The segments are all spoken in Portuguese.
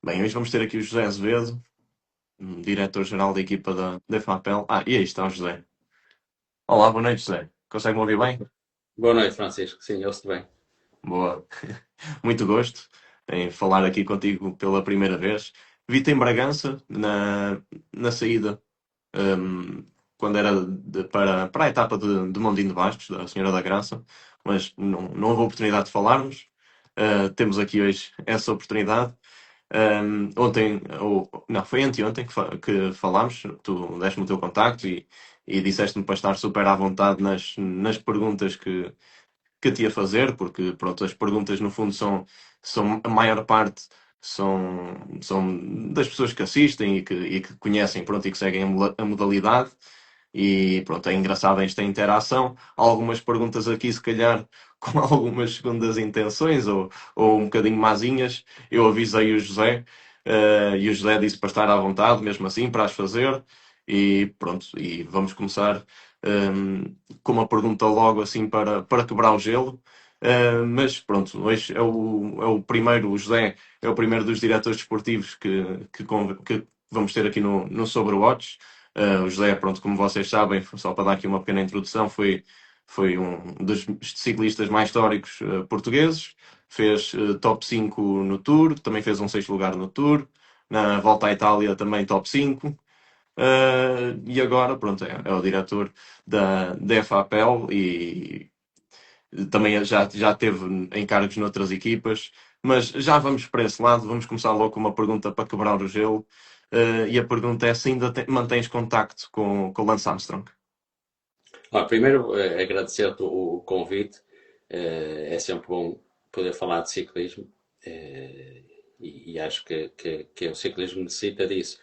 Bem, hoje vamos ter aqui o José Azevedo, diretor-geral da equipa da FAPEL. E aí está o José. Olá, boa noite, José. Consegue-me ouvir bem? Boa noite, Francisco. Sim, eu estou bem. Boa. Muito gosto em falar aqui contigo pela primeira vez. Vi-te em Bragança, na saída, hum, quando era para a etapa de Mondinho de Bastos, da Senhora da Graça, mas não houve oportunidade de falarmos. Temos aqui hoje essa oportunidade. Ontem, ou não, foi anteontem que falámos, tu deste-me o teu contacto e disseste-me para estar super à vontade nas perguntas que te ia fazer, porque pronto, as perguntas no fundo são a maior parte são das pessoas que assistem e que conhecem, pronto, e que seguem a modalidade. E pronto, é engraçado esta interação. Algumas perguntas aqui, se calhar, com algumas segundas intenções ou um bocadinho mazinhas. Eu avisei o José, e o José disse para estar à vontade, mesmo assim, para as fazer. E pronto, e vamos começar com uma pergunta logo assim para quebrar o gelo. Mas pronto, hoje é o primeiro, o José é o primeiro dos diretores desportivos que vamos ter aqui no Sobrewatch. O José, pronto, como vocês sabem, só para dar aqui uma pequena introdução, foi um dos ciclistas mais históricos portugueses. Fez top 5 no Tour, também fez um sexto lugar no Tour. Na Volta à Itália também top 5. E agora, pronto, é o diretor da FAPEL e também já teve encargos noutras equipas. Mas já vamos para esse lado, vamos começar logo com uma pergunta para quebrar o gelo. E a pergunta é se ainda mantens contacto com o Lance Armstrong. Primeiro, agradecer-te o convite. É sempre bom poder falar de ciclismo e acho que o ciclismo necessita disso.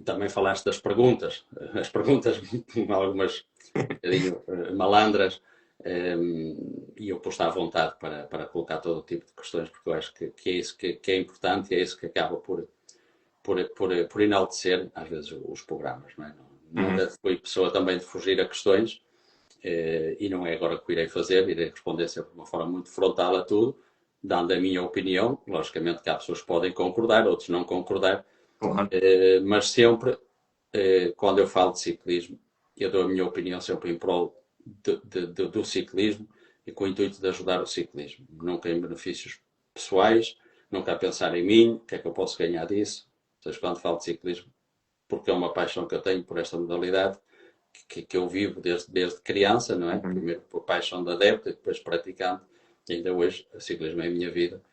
Também falaste das perguntas, as perguntas, algumas um bocadinho malandras, e eu posto à vontade para colocar todo o tipo de questões, porque eu acho que é isso que é importante e é isso que acaba por enaltecer, às vezes, os programas. Não é? Uhum. Nunca fui pessoa também de fugir a questões, e não é agora que o irei fazer, irei responder sempre de uma forma muito frontal a tudo, dando a minha opinião. Logicamente que há pessoas que podem concordar, outros não concordar, Claro. mas sempre, quando eu falo de ciclismo, eu dou a minha opinião sempre em prol do ciclismo e com o intuito de ajudar o ciclismo. Nunca em benefícios pessoais, nunca a pensar em mim, o que é que eu posso ganhar disso. Ou seja, quando falo de ciclismo, porque é uma paixão que eu tenho por esta modalidade, que eu vivo desde criança, não é? Uhum. Primeiro por paixão de adepto e depois praticante. E ainda hoje, o ciclismo é a minha vida.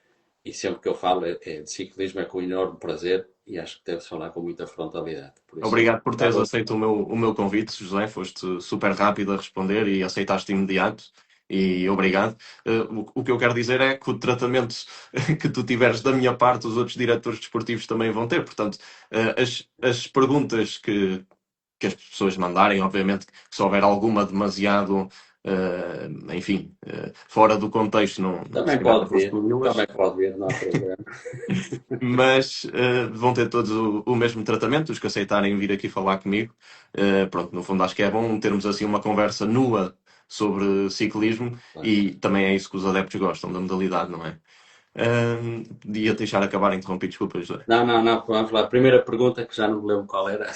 E sempre que eu falo de ciclismo é com enorme prazer e acho que deve-se falar com muita frontalidade. Por isso, Obrigado por teres acabou. aceito o meu convite, José. Foste super rápido a responder e aceitaste imediato. E obrigado. O que eu quero dizer é que o tratamento que tu tiveres da minha parte, os outros diretores desportivos também vão ter. Portanto, as perguntas que as pessoas mandarem, obviamente, que se houver alguma demasiado, enfim, fora do contexto, não se calhar não vou excluí-las. Também pode vir, não há problema. Mas vão ter todos o mesmo tratamento, os que aceitarem vir aqui falar comigo. Pronto, no fundo acho que é bom termos assim uma conversa nua sobre ciclismo e também é isso que os adeptos gostam da modalidade, não é? Podia deixar acabar interrompido, desculpa, José. Não, não, não, vamos lá. Primeira pergunta, que já não me lembro qual era.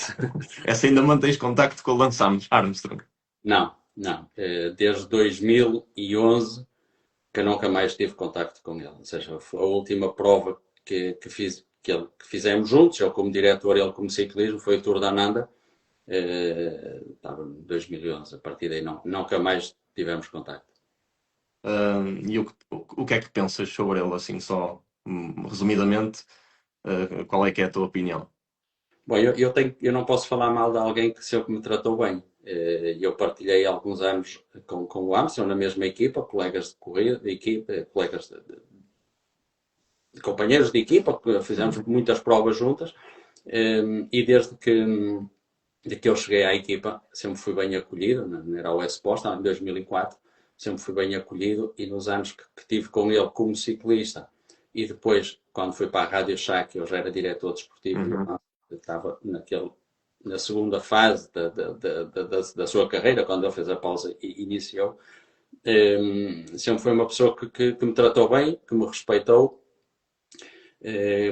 Essa ainda mantens contacto com o Lance Armstrong? Não, não. Desde 2011 que eu nunca mais tive contacto com ele. Ou seja, a última prova que fizemos juntos, eu como diretor, ele como ciclismo, foi o Tour da Ananda. Estava em 2011. A partir daí nunca mais tivemos contacto. E o que é que pensas sobre ele, assim, só resumidamente, qual é que é a tua opinião? Bom, eu não posso falar mal de alguém que sempre me tratou bem. Eu partilhei alguns anos com o Armstrong na mesma equipa, colegas de corrida, de equipa, colegas de companheiros de equipa, que fizemos Uhum. muitas provas juntas, e desde que eu cheguei à equipa, sempre fui bem acolhido, era o S-Post, em 2004, sempre fui bem acolhido, e nos anos que tive com ele como ciclista, e depois, quando fui para a Rádio Shack, eu já era diretor desportivo, e Uhum. eu estava na segunda fase da sua carreira, quando ele fez a pausa e iniciou. Sempre foi uma pessoa que me tratou bem, que me respeitou,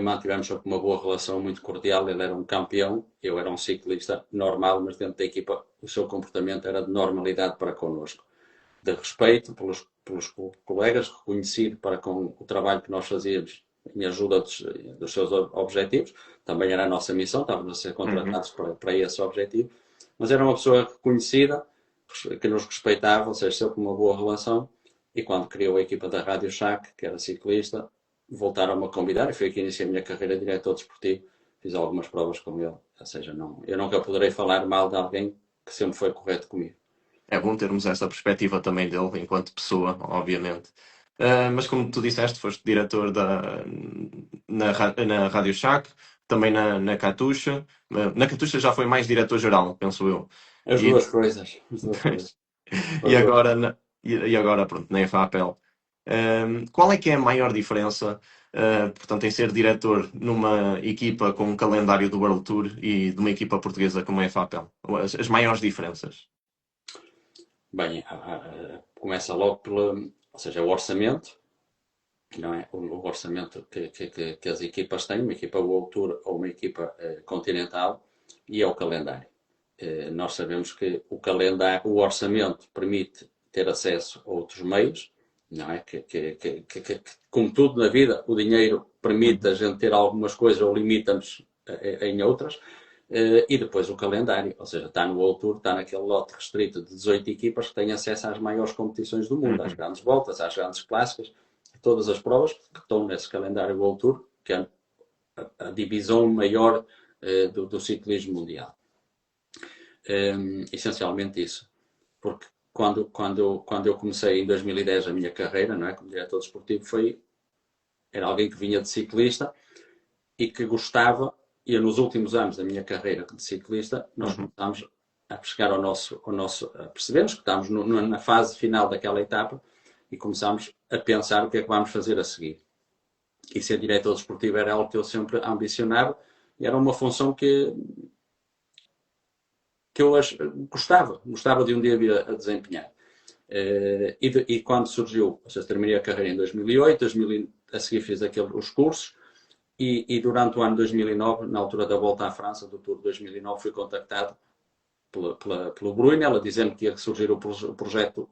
Mantivemos sempre uma boa relação, muito cordial. Ele era um campeão, eu era um ciclista normal, mas dentro da equipa o seu comportamento era de normalidade para connosco, de respeito pelos colegas, reconhecido para com o trabalho que nós fazíamos em ajuda dos seus objetivos. Também era a nossa missão, estávamos a ser Uhum. contratados para esse objetivo, mas era uma pessoa reconhecida, que nos respeitava, ou seja, sempre uma boa relação. E quando criou a equipa da Rádio Shack, que era ciclista, voltaram-me a convidar e foi aqui que iniciei a minha carreira de diretor desportivo. Fiz algumas provas com ele, ou seja, não, eu nunca poderei falar mal de alguém que sempre foi correto comigo. É bom termos essa perspectiva também dele, enquanto pessoa, obviamente. Mas como tu disseste, foste diretor na Rádio Shack, também na Catuxa. Na Catuxa já foi mais diretor-geral, penso eu. As E, duas coisas, as duas coisas. e As duas. agora, e agora, pronto, na EFAPEL. Qual é que é a maior diferença, portanto, em ser diretor numa equipa com um calendário do World Tour e de uma equipa portuguesa como a EFAPEL? As maiores diferenças? Bem, começa logo ou seja, o orçamento, não é? O orçamento que as equipas têm, uma equipa World Tour ou uma equipa continental, e é o calendário. Nós sabemos que o calendário, o orçamento permite ter acesso a outros meios, não é? Como tudo na vida, o dinheiro permite a gente ter algumas coisas ou limita-nos em outras. E depois o calendário, ou seja, está no World Tour, está naquele lote restrito de 18 equipas que têm acesso às maiores competições do mundo, às Uhum. grandes voltas, às grandes clássicas, todas as provas que estão nesse calendário World Tour, que é a divisão maior do ciclismo mundial. Essencialmente isso. Porque quando eu comecei em 2010 a minha carreira, não é, como diretor desportivo, era alguém que vinha de ciclista e que gostava, e nos últimos anos da minha carreira de ciclista, nós Uhum. começámos a chegar a percebermos que estamos na fase final daquela etapa e começámos a pensar o que é que vamos fazer a seguir. E ser diretor desportivo era algo que eu sempre ambicionava e era uma função que eu gostava de um dia vir a desempenhar. E quando surgiu, ou seja, terminei a carreira em 2008, a seguir fiz os cursos, e durante o ano 2009, na altura da volta à França, do Tour 2009, fui contactado pelo Brunel, dizendo que ia surgir um projeto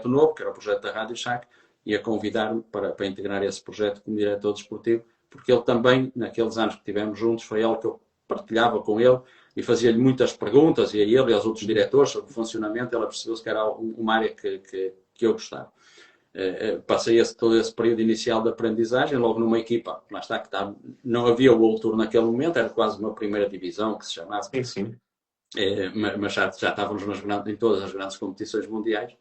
novo, que era o projeto da Rádio Shack, e a convidar-me para integrar esse projeto como diretor desportivo, porque ele também, naqueles anos que tivemos juntos, foi algo que eu partilhava com ele e fazia-lhe muitas perguntas, e a ele e aos outros diretores, sobre o funcionamento. Ela percebeu-se que era uma área que eu gostava. Passei todo esse período inicial de aprendizagem, logo numa equipa, lá está, não havia o World Tour naquele momento, era quase uma primeira divisão, que se chamava, Sim, sim. mas já estávamos em todas as grandes competições mundiais,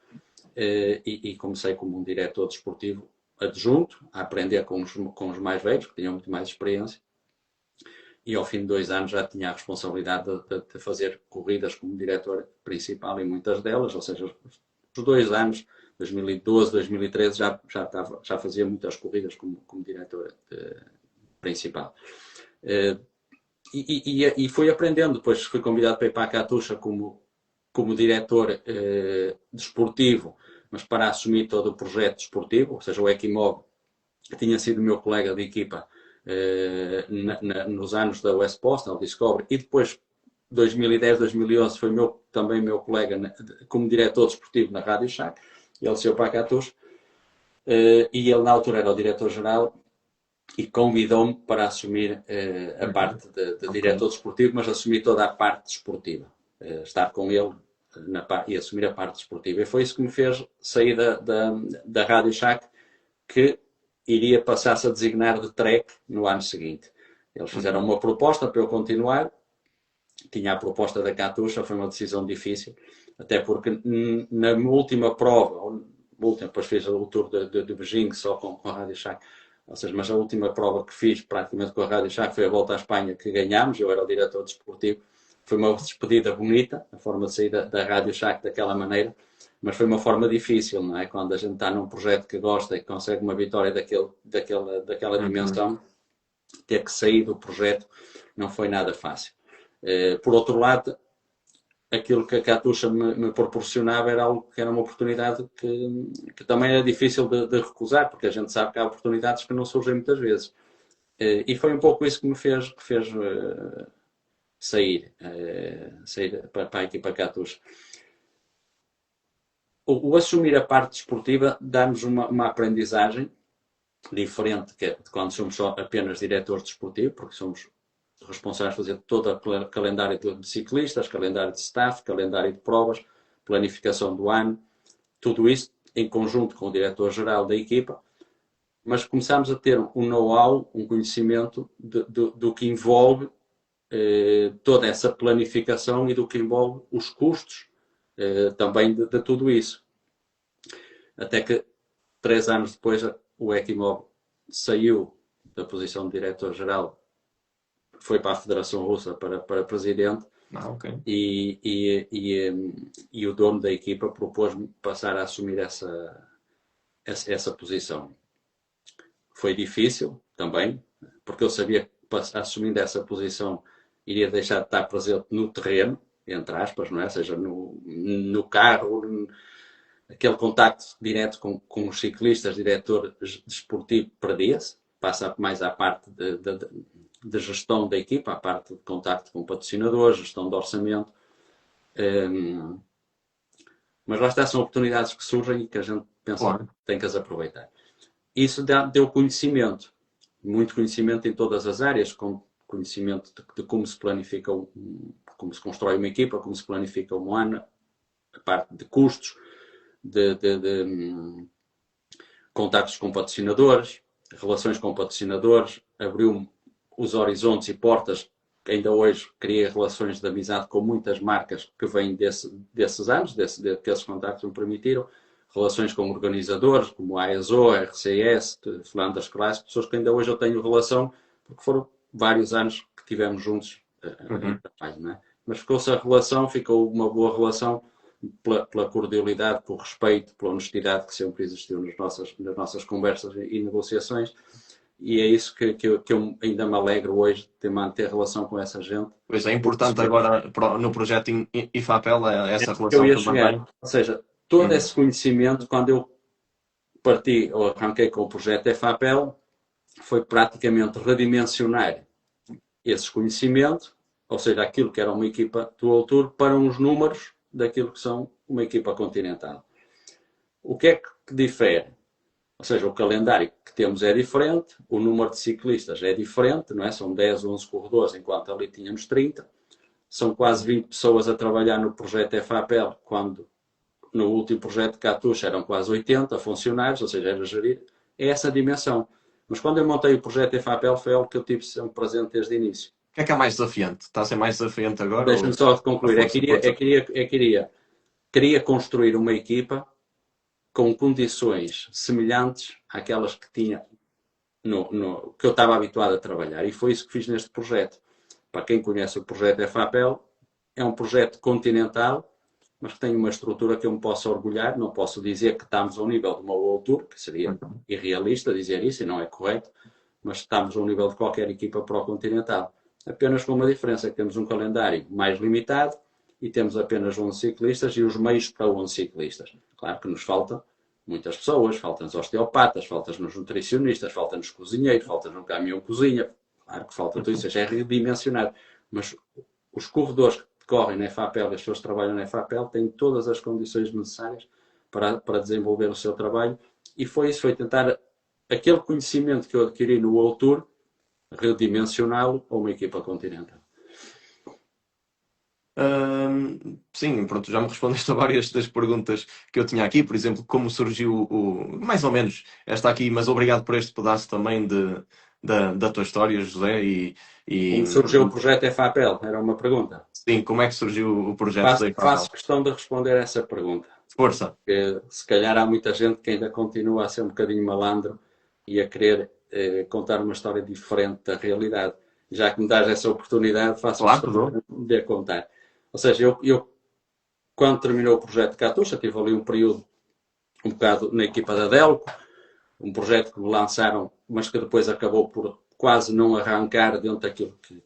e comecei como um diretor desportivo adjunto, a aprender com os mais velhos, que tinham muito mais experiência, e ao fim de 2 anos já tinha a responsabilidade de fazer corridas como diretor principal em muitas delas, ou seja, os 2 anos, 2012, 2013, já fazia muitas corridas como diretor principal. E fui aprendendo, depois fui convidado para ir para a Catuxa como diretor desportivo, mas para assumir todo o projeto desportivo, ou seja, o Equimob, que tinha sido meu colega de equipa nos anos da West Postal, Discovery, e depois 2010, 2011 foi também meu colega como diretor desportivo na Rádio Shack. Ele saiu para a Catuxa, e ele na altura era o diretor-geral e convidou-me para assumir a Uhum. parte de Ok. diretor desportivo, mas assumir toda a parte desportiva. Estar com ele e assumir a parte desportiva. E foi isso que me fez sair da Rádio Shack, que iria passar-se a designar de Trek no ano seguinte. Eles fizeram Uhum. uma proposta para eu continuar. Tinha a proposta da Catuxa, foi uma decisão difícil, até porque na última prova, depois fiz o tour de Beijing só com a Rádio Shack, ou seja, mas a última prova que fiz praticamente com a Rádio Shack foi a volta à Espanha, que ganhámos, eu era o diretor desportivo. Foi uma despedida bonita, a forma de sair da Rádio Shack daquela maneira, mas foi uma forma difícil, não é? Quando a gente está num projeto que gosta e consegue uma vitória daquela Uhum. dimensão, ter que sair do projeto não foi nada fácil. Por outro lado, aquilo que a Catuxa me proporcionava era algo que era uma oportunidade que também era difícil de recusar, porque a gente sabe que há oportunidades que não surgem muitas vezes. E foi um pouco isso que me fez sair para a equipa Catuxa. O assumir a parte desportiva dá-nos uma aprendizagem diferente de quando somos só apenas diretores desportivos, porque somos responsáveis por fazer todo o calendário de ciclistas, calendário de staff, calendário de provas, planificação do ano, tudo isso em conjunto com o diretor-geral da equipa, mas começámos a ter um know-how, um conhecimento do que envolve toda essa planificação e do que envolve os custos também de tudo isso. Até que 3 anos depois o Ekimov saiu da posição de diretor-geral, foi para a Federação Russa para presidente. Ok. E o dono da equipa propôs-me passar a assumir essa posição. Foi difícil também, porque eu sabia que assumindo essa posição iria deixar de estar presente no terreno, entre aspas, não é? Ou seja, no carro, aquele contacto direto com os ciclistas, diretor desportivo, perdia-se, passa mais à parte de gestão da equipa, à parte de contacto com patrocinadores, gestão de orçamento. Mas lá está, são oportunidades que surgem e que a gente pensa que tem que as aproveitar. Isso deu conhecimento, muito conhecimento em todas as áreas, com conhecimento de como se planifica, como se constrói uma equipa, como se planifica um ano, a parte de custos, de contactos com patrocinadores, relações com patrocinadores, abriu-me os horizontes e portas, que ainda hoje criei relações de amizade com muitas marcas que vêm desses anos, que esses contactos me permitiram, relações com organizadores, como a ESO, a RCS, Flanders Classic, pessoas que ainda hoje eu tenho relação, porque foram vários anos que tivemos juntos em trabalho, não é? Mas ficou-se a relação, ficou uma boa relação pela cordialidade, pelo respeito, pela honestidade que sempre existiu nas nossas conversas e negociações. E é isso que eu ainda me alegro hoje de manter relação com essa gente. Pois é importante agora no projeto IFAPEL essa relação eu ia que chegar. mantém. Ou seja, todo esse conhecimento, quando eu parti ou arranquei com o projeto IFAPEL, foi praticamente redimensionar esses conhecimentos, ou seja, aquilo que era uma equipa do World Tour, para uns números daquilo que são uma equipa continental. O que é que difere? Ou seja, o calendário que temos é diferente, o número de ciclistas é diferente, não é? São 10, 11 corredores, enquanto ali tínhamos 30. São quase 20 pessoas a trabalhar no projeto FAPEL, quando no último projeto Catuxa eram quase 80 funcionários, ou seja, era gerir. É essa dimensão. Mas quando eu montei o projeto FAPEL foi algo que eu tive sempre presente desde o início. O que é mais desafiante? Está a ser mais desafiante agora? Deixa-me só de concluir. Queria construir uma equipa com condições semelhantes àquelas que tinha que eu estava habituado a trabalhar. E foi isso que fiz neste projeto. Para quem conhece o projeto FAPEL, é um projeto continental, mas que tem uma estrutura que eu me posso orgulhar. Não posso dizer que estamos ao nível de uma World Tour, que seria irrealista dizer isso e não é correto, mas estamos ao nível de qualquer equipa pró-continental. Apenas com uma diferença, que temos um calendário mais limitado e temos apenas 11 ciclistas e os meios para 11 ciclistas. Claro que nos faltam muitas pessoas, faltam-nos osteopatas, faltam-nos nutricionistas, faltam-nos cozinheiros, falta-nos um caminhão-cozinha. Claro que falta tudo isso, já é redimensionado. Mas os corredores que correm na FAPEL, as pessoas que trabalham na FAPEL, têm todas as condições necessárias para desenvolver o seu trabalho. E foi isso, foi tentar aquele conhecimento que eu adquiri no World Tour, redimensioná-lo a uma equipa continental. Sim, pronto, já me respondeste a várias das perguntas que eu tinha aqui, por exemplo, como surgiu mais ou menos esta aqui, mas obrigado por este pedaço também da tua história, José. Como surgiu o projeto FAPEL? Era uma pergunta. Sim, como é que surgiu o projeto da FAPEL? Faço questão de responder a essa pergunta. Força. Porque, se calhar há muita gente que ainda continua a ser um bocadinho malandro e a querer contar uma história diferente da realidade. Já que me dás essa oportunidade, faço questão de a contar. Ou seja, eu quando terminou o projeto de Catuxa, tive ali um período um bocado na equipa da Delco, um projeto que me lançaram, mas que depois acabou por quase não arrancar dentro daquilo que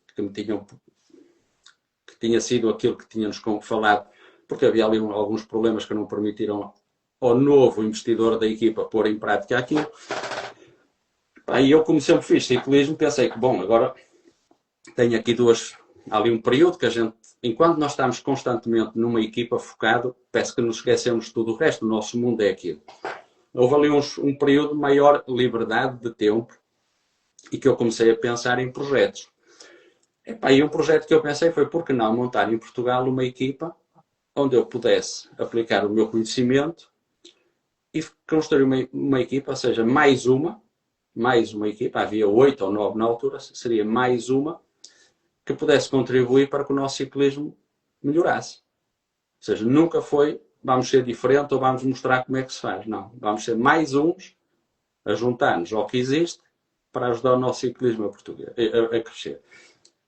tinha sido aquilo que tínhamos falado, porque havia ali alguns problemas que não permitiram ao novo investidor da equipa pôr em prática aquilo. E eu, como sempre fiz ciclismo, pensei que, bom, agora tenho aqui há ali um período que a gente, enquanto nós estamos constantemente numa equipa focado, parece que nos esquecemos de tudo o resto, o nosso mundo é aquilo. Houve ali um período de maior liberdade de tempo e que eu comecei a pensar em projetos. E um projeto que eu pensei foi, por que não montar em Portugal uma equipa onde eu pudesse aplicar o meu conhecimento e construir uma equipa, ou seja, mais uma equipa, havia 8 ou 9 na altura, seria mais uma que pudesse contribuir para que o nosso ciclismo melhorasse. Ou seja, nunca foi vamos ser diferente ou vamos mostrar como é que se faz. Não, vamos ser mais uns a juntar-nos ao que existe para ajudar o nosso ciclismo a crescer.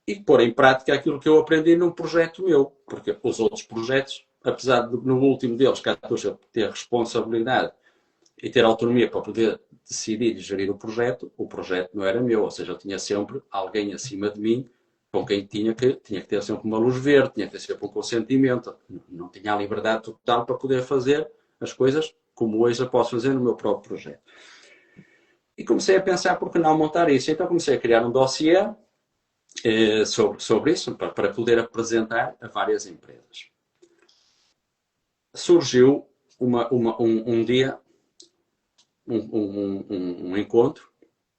E pôr em prática aquilo que eu aprendi num projeto meu, porque os outros projetos, apesar de no último deles, cá estou a ter responsabilidade e ter autonomia para poder decidir e gerir o projeto não era meu, ou seja, eu tinha sempre alguém acima de mim com quem tinha que ter sempre uma luz verde, tinha que ter sempre um consentimento, não tinha a liberdade total para poder fazer as coisas como hoje eu posso fazer no meu próprio projeto. E comecei a pensar por que não montar isso. Então comecei a criar um dossiê sobre isso para poder apresentar a várias empresas. Surgiu um dia um encontro,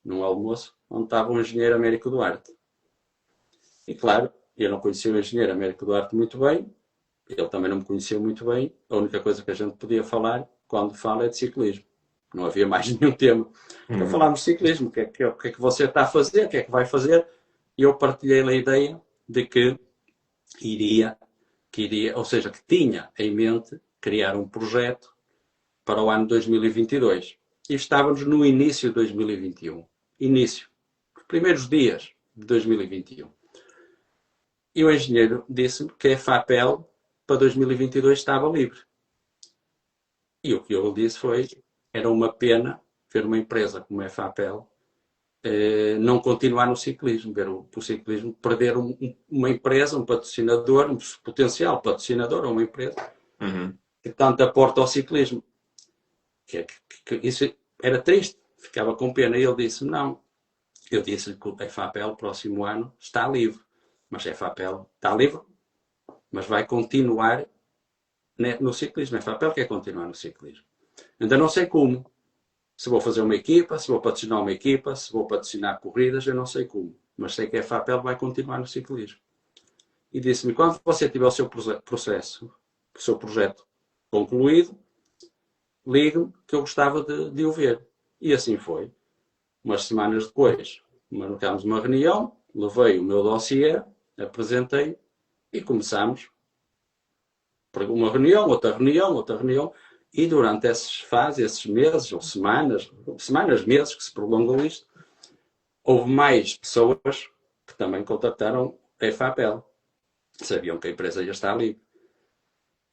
num almoço, onde estava o engenheiro Américo Duarte. E claro, eu não conhecia o engenheiro Américo Duarte muito bem, ele também não me conhecia muito bem, a única coisa que a gente podia falar, quando fala, é de ciclismo. Não havia mais nenhum tema. Então Uhum. falámos de ciclismo, o que é que você está a fazer, o que é que vai fazer, e eu partilhei a ideia de que iria, ou seja, que tinha em mente criar um projeto para o ano 2022. E estávamos no início de 2021. Início. Os primeiros dias de 2021. E o engenheiro disse-me que a FAPEL para 2022 estava livre. E o que eu lhe disse foi, era uma pena ver uma empresa como a FAPEL não continuar no ciclismo, ver o ciclismo perder uma empresa, um patrocinador, um potencial patrocinador ou uma empresa Uhum. que tanto aporta ao ciclismo. Isso era triste, ficava com pena. E ele disse não. Eu disse-lhe que a FAPEL, próximo ano, está livre. Mas a FAPEL está livre, mas vai continuar no ciclismo. A FAPEL quer continuar no ciclismo. Ainda não sei como. Se vou fazer uma equipa, se vou patrocinar uma equipa, se vou patrocinar corridas, eu não sei como. Mas sei que a FAPEL vai continuar no ciclismo. E disse-me, quando você tiver o seu processo, o seu projeto concluído, ligue-me que eu gostava de o ver. E assim foi. Umas semanas depois, marcámos uma reunião, levei o meu dossiê, apresentei e começámos. Uma reunião, outra reunião, outra reunião. E durante essas fases, esses meses ou semanas, meses que se prolongam isto, houve mais pessoas que também contactaram a FAPEL. Sabiam que a empresa já está ali.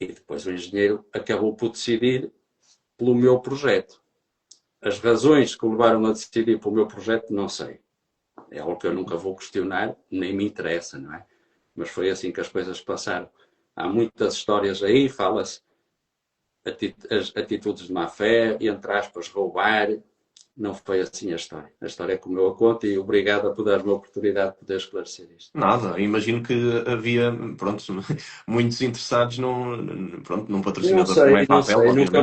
E depois o engenheiro acabou por decidir pelo meu projeto. As razões que o levaram a decidir pelo meu projeto, não sei. É algo que eu nunca vou questionar, nem me interessa, não é? Mas foi assim que as coisas passaram. Há muitas histórias aí, fala-se as atitudes de má fé, entre aspas, roubar. Não foi assim a história. A história é como eu a conto e obrigado a poder dar-me a oportunidade de poder esclarecer isto. Nada, imagino que havia, pronto, muitos interessados pronto, num patrocinador como é a Não Papel, sei, obviamente. nunca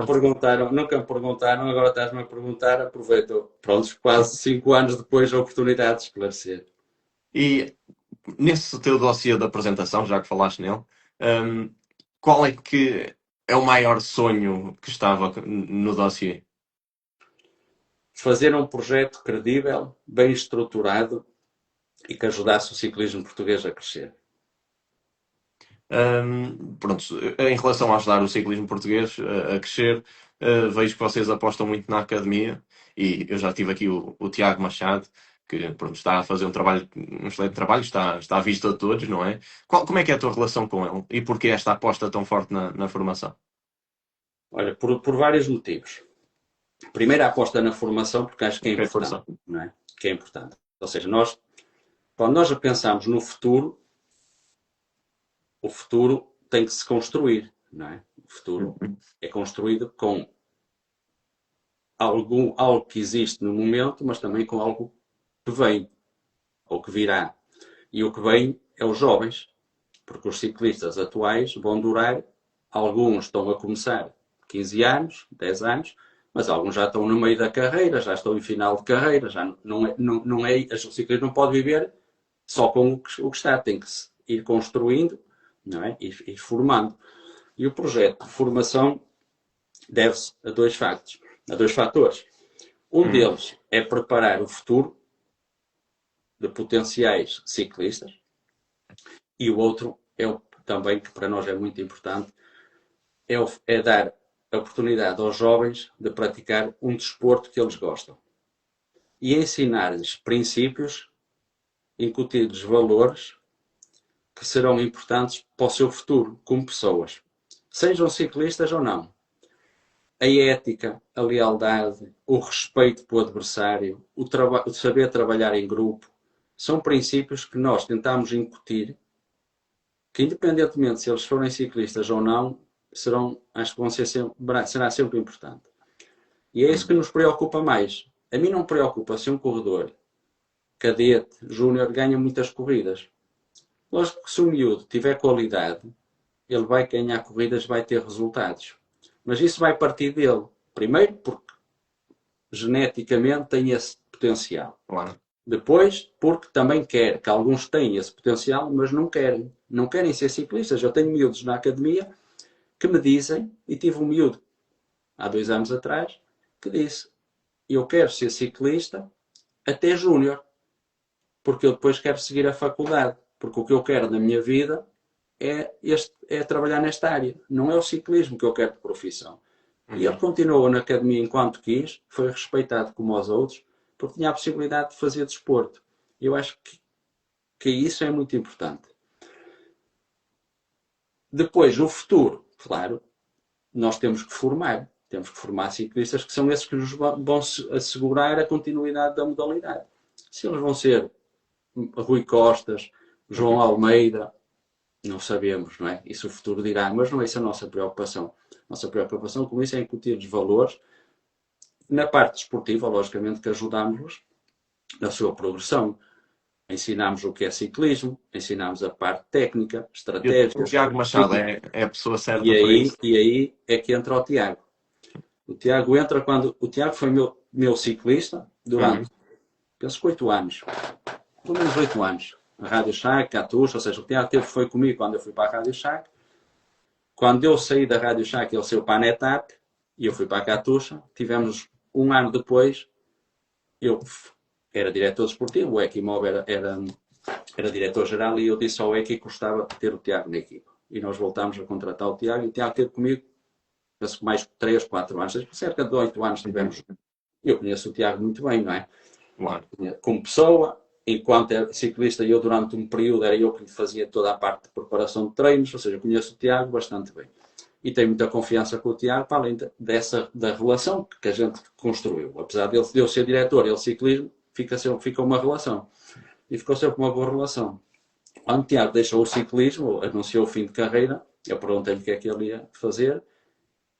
me perguntaram, agora estás-me a perguntar, aproveito, pronto, quase 5 anos depois a oportunidade de esclarecer. E nesse teu dossiê da apresentação, já que falaste nele, hum, qual é que é o maior sonho que estava no dossiê? Fazer um projeto credível, bem estruturado e que ajudasse o ciclismo português a crescer. Pronto, em relação a ajudar o ciclismo português a crescer, vejo que vocês apostam muito na academia e eu já tive aqui o Tiago Machado, que pronto, está a fazer um excelente trabalho, está à vista de todos, não é? Como é que é a tua relação com ele e porquê esta aposta tão forte na formação? Olha, por vários motivos. Primeiro, a aposta na formação, porque acho que é Ok, importante, força. não é? Que é importante. Ou seja, quando nós pensamos no futuro, o futuro tem que se construir, não é? O futuro Uhum. é construído com algo que existe no momento, mas também com algo que vem, ou que virá. E o que vem é os jovens, porque os ciclistas atuais vão durar, alguns estão a começar 15 anos, 10 anos, mas alguns já estão no meio da carreira, já estão em final de carreira, já não é, o ciclismo não pode viver só com o que está, tem que se ir construindo, não é? Ir formando. E o projeto de formação deve-se a dois fatores. Um Uhum. deles é preparar o futuro de potenciais ciclistas e o outro é também, que para nós é muito importante, é dar a oportunidade aos jovens de praticar um desporto que eles gostam e ensinar-lhes princípios, incutir-lhes valores que serão importantes para o seu futuro como pessoas, sejam ciclistas ou não. A ética, a lealdade, o respeito pelo adversário, o saber trabalhar em grupo, são princípios que nós tentamos incutir, que independentemente se eles forem ciclistas ou não, acho que será sempre importante. E é isso que nos preocupa mais. A mim não me preocupa se um corredor cadete, júnior, ganha muitas corridas. Lógico que se o miúdo tiver qualidade, ele vai ganhar corridas, vai ter resultados. Mas isso vai partir dele. Primeiro porque geneticamente tem esse potencial. Claro. Depois porque também quer, que alguns têm esse potencial, mas não querem. Não querem ser ciclistas. Eu tenho miúdos na academia que me dizem, e tive um miúdo há 2 anos atrás, que disse, eu quero ser ciclista até júnior, porque eu depois quero seguir a faculdade. Porque o que eu quero na minha vida é trabalhar nesta área. Não é o ciclismo que eu quero de profissão. E ele Uhum. continuou na academia enquanto quis, foi respeitado como os outros, porque tinha a possibilidade de fazer desporto. E eu acho que isso é muito importante. Depois, o futuro, claro, nós temos que formar. Temos que formar ciclistas que são esses que nos vão assegurar a continuidade da modalidade. Se eles vão ser Rui Costas, João Uhum. Almeida, não sabemos, não é? Isso o futuro dirá, mas não é essa a nossa preocupação. Nossa preocupação com isso é incutir-lhes valores. Na parte desportiva, logicamente que ajudamos-los na sua progressão. Ensinamos o que é ciclismo, ensinamos a parte técnica, E o estratégias, Tiago Machado tudo. é a pessoa E certa para aí, isso? e aí é que entra o Tiago. O Tiago entra quando... O Tiago foi meu ciclista Uhum. durante, penso que 8 anos. Pelo menos 8 anos. A Rádio Shack, a Tuxa, ou seja, o Tiago foi comigo quando eu fui para a Rádio Shack. Quando eu saí da Rádio Shack, ele saiu para a NetApp e eu fui para a Catuxa. Tivemos 1 ano depois, eu era diretor desportivo, o Eki Mob era diretor-geral e eu disse ao Eki que gostava de ter o Tiago na equipa. E nós voltámos a contratar o Tiago e o Tiago esteve comigo, penso que mais 3, 4 anos, cerca de 8 anos Uhum. tivemos. Eu conheço o Tiago muito bem, não é? Claro. Como pessoa, enquanto era ciclista, eu durante um período era eu que lhe fazia toda a parte de preparação de treinos, ou seja, eu conheço o Tiago bastante bem. E tenho muita confiança com o Tiago, para além da relação que a gente construiu. Apesar de eu ser diretor, ele ciclismo, fica uma relação. E ficou sempre uma boa relação. Quando o Tiago deixou o ciclismo, anunciou o fim de carreira, eu perguntei-lhe o que é que ele ia fazer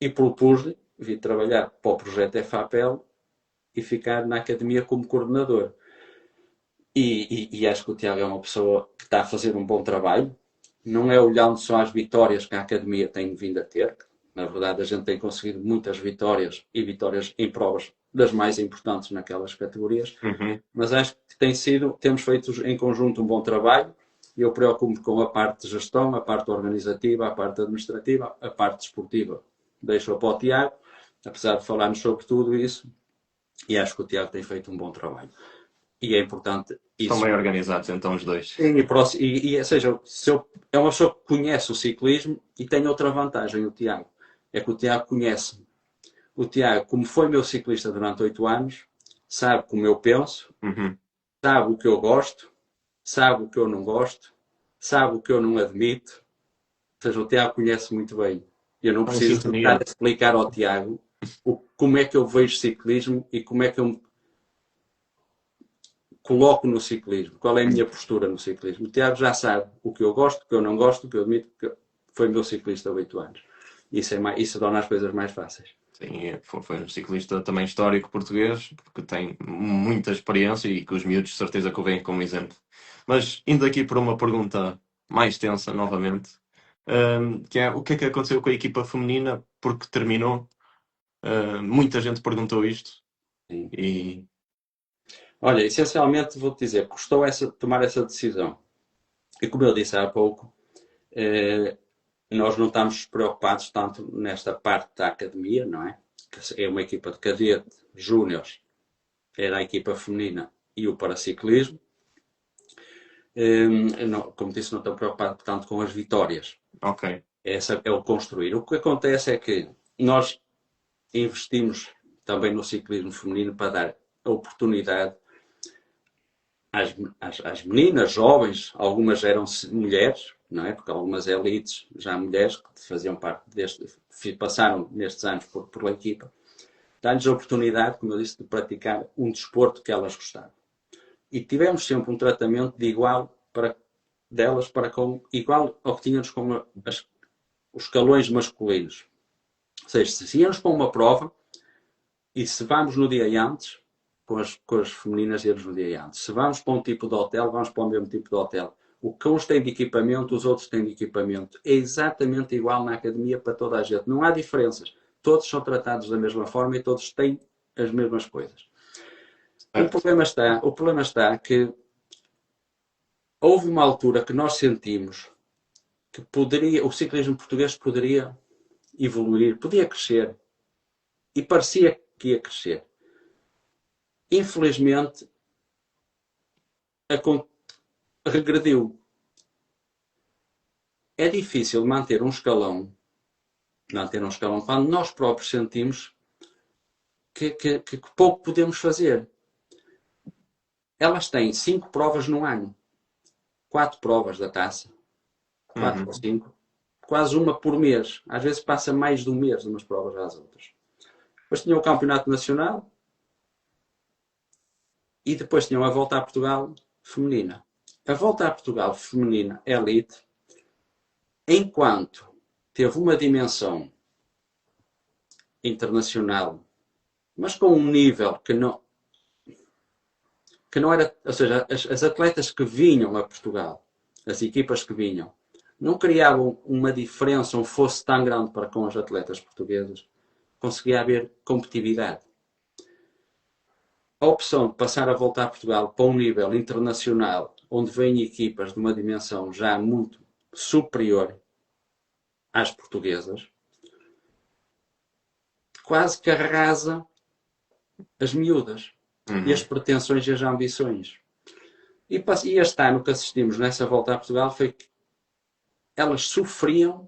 e propus-lhe vir trabalhar para o projeto FAPEL e ficar na academia como coordenador. E acho que o Tiago é uma pessoa que está a fazer um bom trabalho. Não é olhando só as vitórias que a academia tem vindo a ter. Na verdade, a gente tem conseguido muitas vitórias e vitórias em provas das mais importantes naquelas categorias. Uhum. Mas acho que temos feito em conjunto um bom trabalho. E eu preocupo-me com a parte de gestão, a parte organizativa, a parte administrativa, a parte desportiva. Deixo-a para o Tiago, apesar de falarmos sobre tudo isso. E acho que o Tiago tem feito um bom trabalho. E é importante Estão isso. bem organizados então os dois. Ou seja, é uma pessoa que conhece o ciclismo e tem outra vantagem, o Tiago. É que o Tiago conhece-me. O Tiago, como foi meu ciclista durante 8 anos, sabe como eu penso, Uhum. sabe o que eu gosto, sabe o que eu não gosto, sabe o que eu não admito. Ou seja, o Tiago conhece muito bem. Eu não Estão em preciso de estar a sintonia. explicar ao Tiago como é que eu vejo ciclismo e como é que eu coloco no ciclismo, qual é a minha postura no ciclismo. O Tiago já sabe o que eu gosto, o que eu não gosto, o que eu admito, que foi meu ciclista há 8 anos. Isso torna as coisas mais fáceis. Sim, foi um ciclista também histórico português, porque tem muita experiência e que os miúdos de certeza que o veem como exemplo. Mas indo aqui para uma pergunta mais tensa novamente, que é o que é que aconteceu com a equipa feminina porque terminou? Muita gente perguntou isto Sim. e Olha, essencialmente vou-te dizer, custou tomar essa decisão. E como eu disse há pouco, eh, nós não estamos preocupados tanto nesta parte da academia, não é? Que é uma equipa de cadete, júniores, era a equipa feminina e o paraciclismo. Como disse, não estou preocupado tanto com as vitórias. ok. Essa é o construir. O que acontece é que nós investimos também no ciclismo feminino para dar a oportunidade às meninas jovens, algumas eram mulheres, não é? Porque algumas elites, já mulheres, que faziam parte passaram nestes anos por equipa, dá-lhes a oportunidade, como eu disse, de praticar um desporto que elas gostavam. E tivemos sempre um tratamento de igual para delas para com igual ao que tínhamos com os escalões masculinos. Ou seja, se íamos para uma prova e se vamos no dia antes, com as femininas íamos no dia antes. Se vamos para um tipo de hotel, vamos para o mesmo tipo de hotel. O que uns têm de equipamento, os outros têm de equipamento. É exatamente igual na academia para toda a gente. Não há diferenças. Todos são tratados da mesma forma e todos têm as mesmas coisas. Certo. O problema está que houve uma altura que nós sentimos que o ciclismo português poderia evoluir, podia crescer e parecia que ia crescer. Infelizmente, regrediu. É difícil manter um escalão quando nós próprios sentimos que pouco podemos fazer. Elas têm 5 provas no ano, 4 provas da taça, 4 ou Uhum. 5, quase uma por mês. Às vezes passa mais de um mês de umas provas às outras. Depois tinham o Campeonato Nacional e depois tinham a Volta a Portugal feminina. A Volta a Portugal feminina elite, enquanto teve uma dimensão internacional, mas com um nível que não era, ou seja, as atletas que vinham a Portugal, as equipas que vinham, não criavam uma diferença, um fosso tão grande para com as atletas portuguesas, conseguia haver competitividade. A opção de passar a voltar a Portugal para um nível internacional, onde vêm equipas de uma dimensão já muito superior às portuguesas, quase que arrasa as miúdas e as Uhum. pretensões e as ambições. E este ano que assistimos nessa volta a Portugal foi que elas sofriam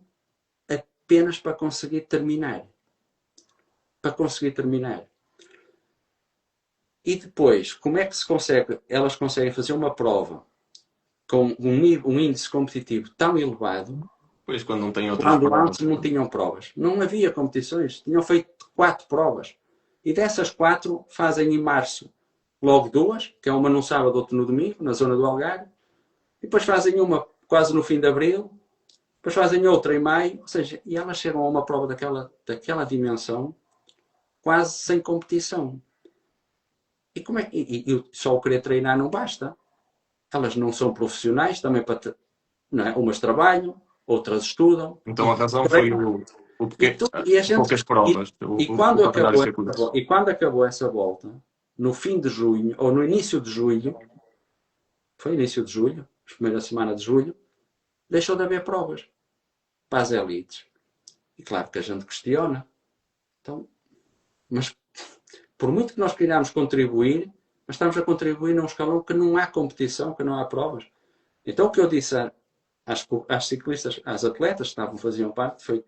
apenas para conseguir terminar. Para conseguir terminar. E depois, como é que elas conseguem fazer uma prova com um índice competitivo tão elevado, Pois quando não tem outras quando provas. antes não tinham provas? Não havia competições, tinham feito 4 provas. E dessas 4 fazem em março logo 2, que é uma no sábado, outra no domingo, na zona do Algarve. E depois fazem uma quase no fim de abril, depois fazem outra em maio, ou seja, e elas chegam a uma prova daquela dimensão quase sem competição. E como é que só o querer treinar não basta? Elas não são profissionais também para não é? Umas trabalham, outras estudam Então a e razão foi treinam. o E, porque, e a gente poucas e, provas, e o quando calendário acabou ser essa, curto. e quando acabou essa volta, no fim de junho ou no início de julho, foi início de julho, a primeira semana de julho, deixou de haver provas para as elites. E claro que a gente questiona. Então, mas por muito que nós queiramos contribuir, mas estamos a contribuir num escalão que não há competição, que não há provas. Então o que eu disse às ciclistas, às atletas que faziam parte, foi: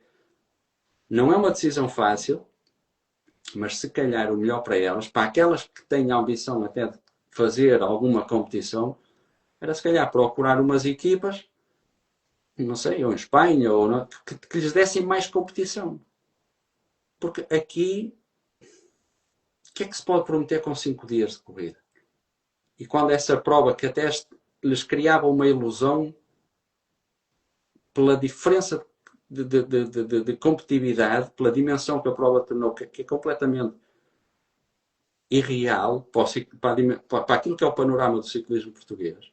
não é uma decisão fácil, mas se calhar o melhor para elas, para aquelas que têm a ambição até de fazer alguma competição, era se calhar procurar umas equipas, não sei, ou em Espanha, ou não, que lhes dessem mais competição. Porque aqui, o que é que se pode prometer com 5 dias de corrida? E quando essa prova que até lhes criava uma ilusão pela diferença de competitividade, pela dimensão que a prova tornou, que é completamente irreal para aquilo que é o panorama do ciclismo português.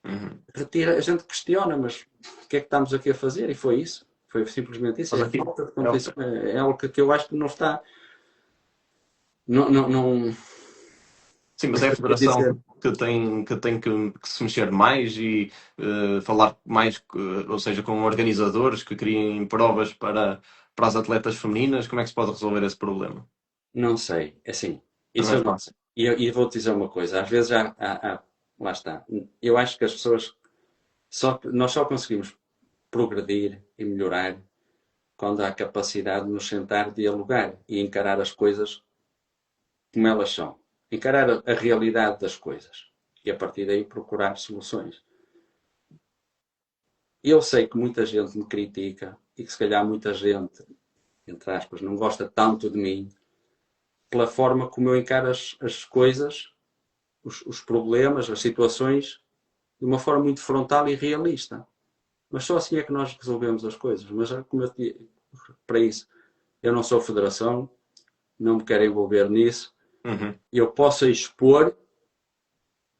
Uhum. Retira, a gente questiona, mas o que é que estamos aqui a fazer? E foi isso. Foi simplesmente isso. Mas É a aqui, falta de é, competição. É algo que eu acho que não está. Não, não, não. sim, mas Como é é a que eu ia dizer? federação que tem que se mexer mais e falar mais, ou seja, com organizadores que criem provas para as atletas femininas. Como é que se pode resolver esse problema? Não sei. É assim. Não Isso é eu não fácil. sei. E vou-te dizer uma coisa. Às vezes lá está. Eu acho que as pessoas. Nós só conseguimos progredir e melhorar quando há capacidade de nos sentar, dialogar e encarar as coisas como elas são. Encarar a realidade das coisas. E a partir daí procurar soluções. Eu sei que muita gente me critica e que se calhar muita gente, entre aspas, não gosta tanto de mim pela forma como eu encaro as coisas, os problemas, as situações, de uma forma muito frontal e realista. Mas só assim é que nós resolvemos as coisas. Mas, como eu te digo, para isso, eu não sou federação, não me quero envolver nisso. Uhum. Eu posso expor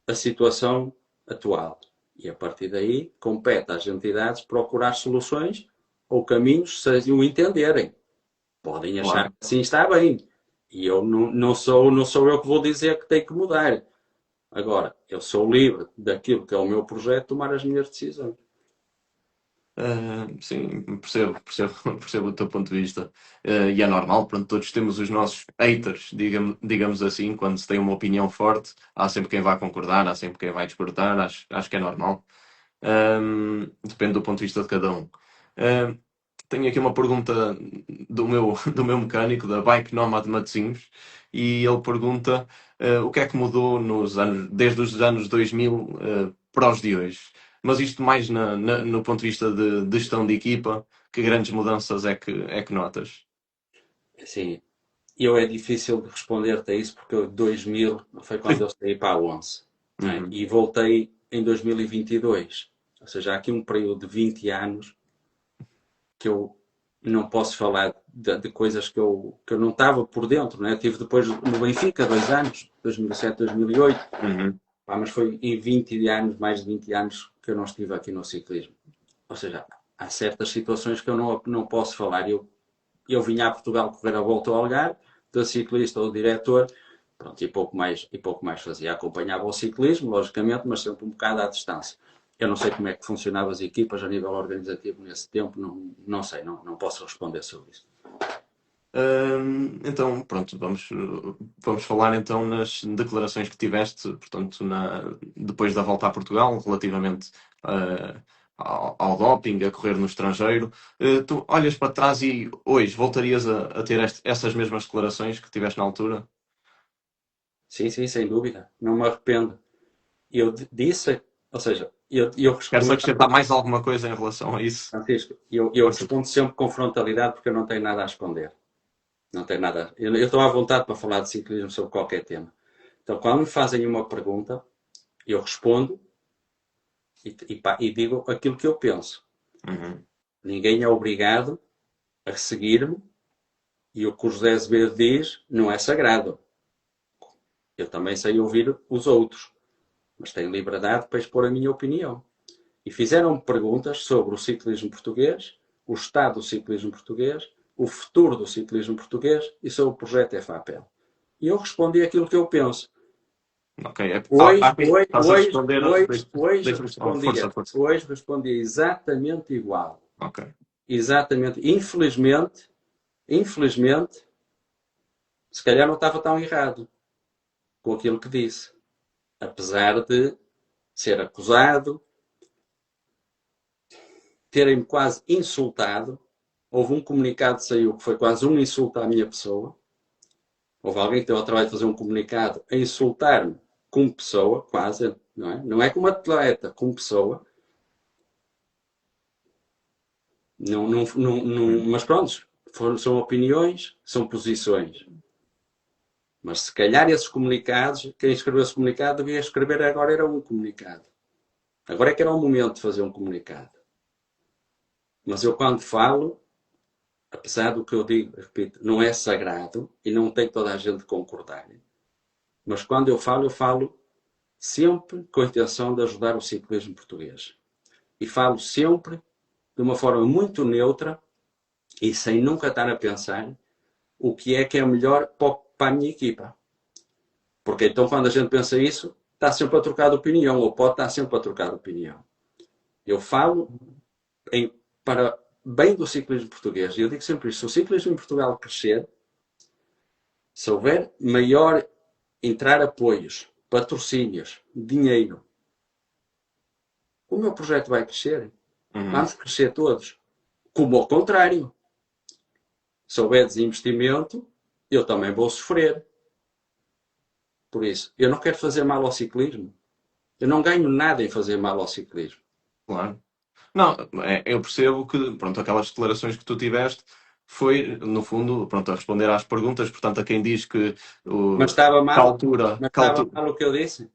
a situação atual. E a partir daí, compete às entidades procurar soluções ou caminhos se o entenderem. Podem achar Claro. que assim está bem. E eu não sou eu que vou dizer que tem que mudar. Agora, eu sou livre daquilo que é o meu projeto, tomar as minhas decisões. Sim, percebo, percebo o teu ponto de vista. E é normal, pronto, todos temos os nossos haters, digamos assim, quando se tem uma opinião forte, há sempre quem vai concordar, há sempre quem vai discordar, acho que é normal. Depende do ponto de vista de cada um. Ahm, Tenho aqui uma pergunta do meu mecânico, da Bike Nomad Matosinhos, e ele pergunta o que é que mudou desde os anos 2000 para os de hoje. Mas isto mais no ponto de vista de gestão de equipa, que grandes mudanças é que notas? Assim, é difícil de responder-te a isso porque 2000 foi quando eu saí para a 11. Não é? Uhum. E voltei em 2022. Ou seja, há aqui um período de 20 anos que eu não posso falar de coisas que eu não estava por dentro. Não é? Eu tive depois no Benfica 2 anos, 2007, 2008. Uhum. Mas foi em 20 anos, mais de 20 anos, que eu não estive aqui no ciclismo. Ou seja, há certas situações que eu não posso falar. Eu vinha a Portugal correr a volta ao Algarve, da ciclista ou diretor, pronto, e pouco mais fazia. Acompanhava o ciclismo, logicamente, mas sempre um bocado à distância. Eu não sei como é que funcionavam as equipas a nível organizativo nesse tempo, não sei, não posso responder sobre isso. Então, pronto, vamos falar então nas declarações que tiveste, portanto, depois da volta a Portugal, relativamente ao doping, a correr no estrangeiro. Tu olhas para trás e hoje voltarias a ter essas mesmas declarações que tiveste na altura? Sim, sim, sem dúvida. Não me arrependo. Eu disse, ou seja, Queres acrescentar mais alguma coisa em relação a isso? Francisco, eu Força. respondo sempre com frontalidade porque eu não tenho nada a esconder. Não tenho nada. Eu estou à vontade para falar de ciclismo sobre qualquer tema. Então, quando me fazem uma pergunta, eu respondo e digo aquilo que eu penso. Uhum. Ninguém é obrigado a seguir-me e o que o José Azevedo diz não é sagrado. Eu também sei ouvir os outros, mas tenho liberdade para expor a minha opinião. E fizeram-me perguntas sobre o ciclismo português, o estado do ciclismo português, o futuro do ciclismo português e sobre o projeto EFAPEL. E eu respondi aquilo que eu penso. Ok, Hoje, hoje, estás a hoje, responder. hoje, hoje Força, respondia, força. hoje respondia exatamente igual. Ok. Exatamente. Infelizmente, se calhar não estava tão errado com aquilo que disse. Apesar de ser acusado, terem-me quase insultado. Houve um comunicado que saiu que foi quase um insulto à minha pessoa. Houve alguém que deu ao trabalho de fazer um comunicado a insultar-me como pessoa, quase, não é? Não é como atleta, como pessoa. Não, não, não, não, mas pronto, são opiniões, são posições. Mas se calhar esses comunicados, quem escreveu esse comunicado devia escrever agora era um comunicado. Agora é que era o momento de fazer um comunicado. Mas eu quando falo, apesar do que eu digo, repito, não é sagrado e não tem toda a gente concordar. Mas quando eu falo sempre com a intenção de ajudar o ciclismo português. E falo sempre de uma forma muito neutra e sem nunca estar a pensar o que é melhor para a minha equipa. Porque então quando a gente pensa isso, está sempre a trocar de opinião, ou pode estar sempre a trocar de opinião. Eu falo para bem do ciclismo português. E eu digo sempre isto, se o ciclismo em Portugal crescer, se houver maior entrar apoios, patrocínios, dinheiro, o meu projeto vai crescer. Uhum. Vamos crescer todos. Como ao contrário. Se houver desinvestimento, eu também vou sofrer. Por isso, eu não quero fazer mal ao ciclismo. Eu não ganho nada em fazer mal ao ciclismo. Claro. Não, eu percebo que, pronto, aquelas declarações que tu tiveste foi, no fundo, pronto, a responder às perguntas, portanto, a quem diz que Mas o, estava que a mal? altura, Mas que a estava altura, mal o que eu disse?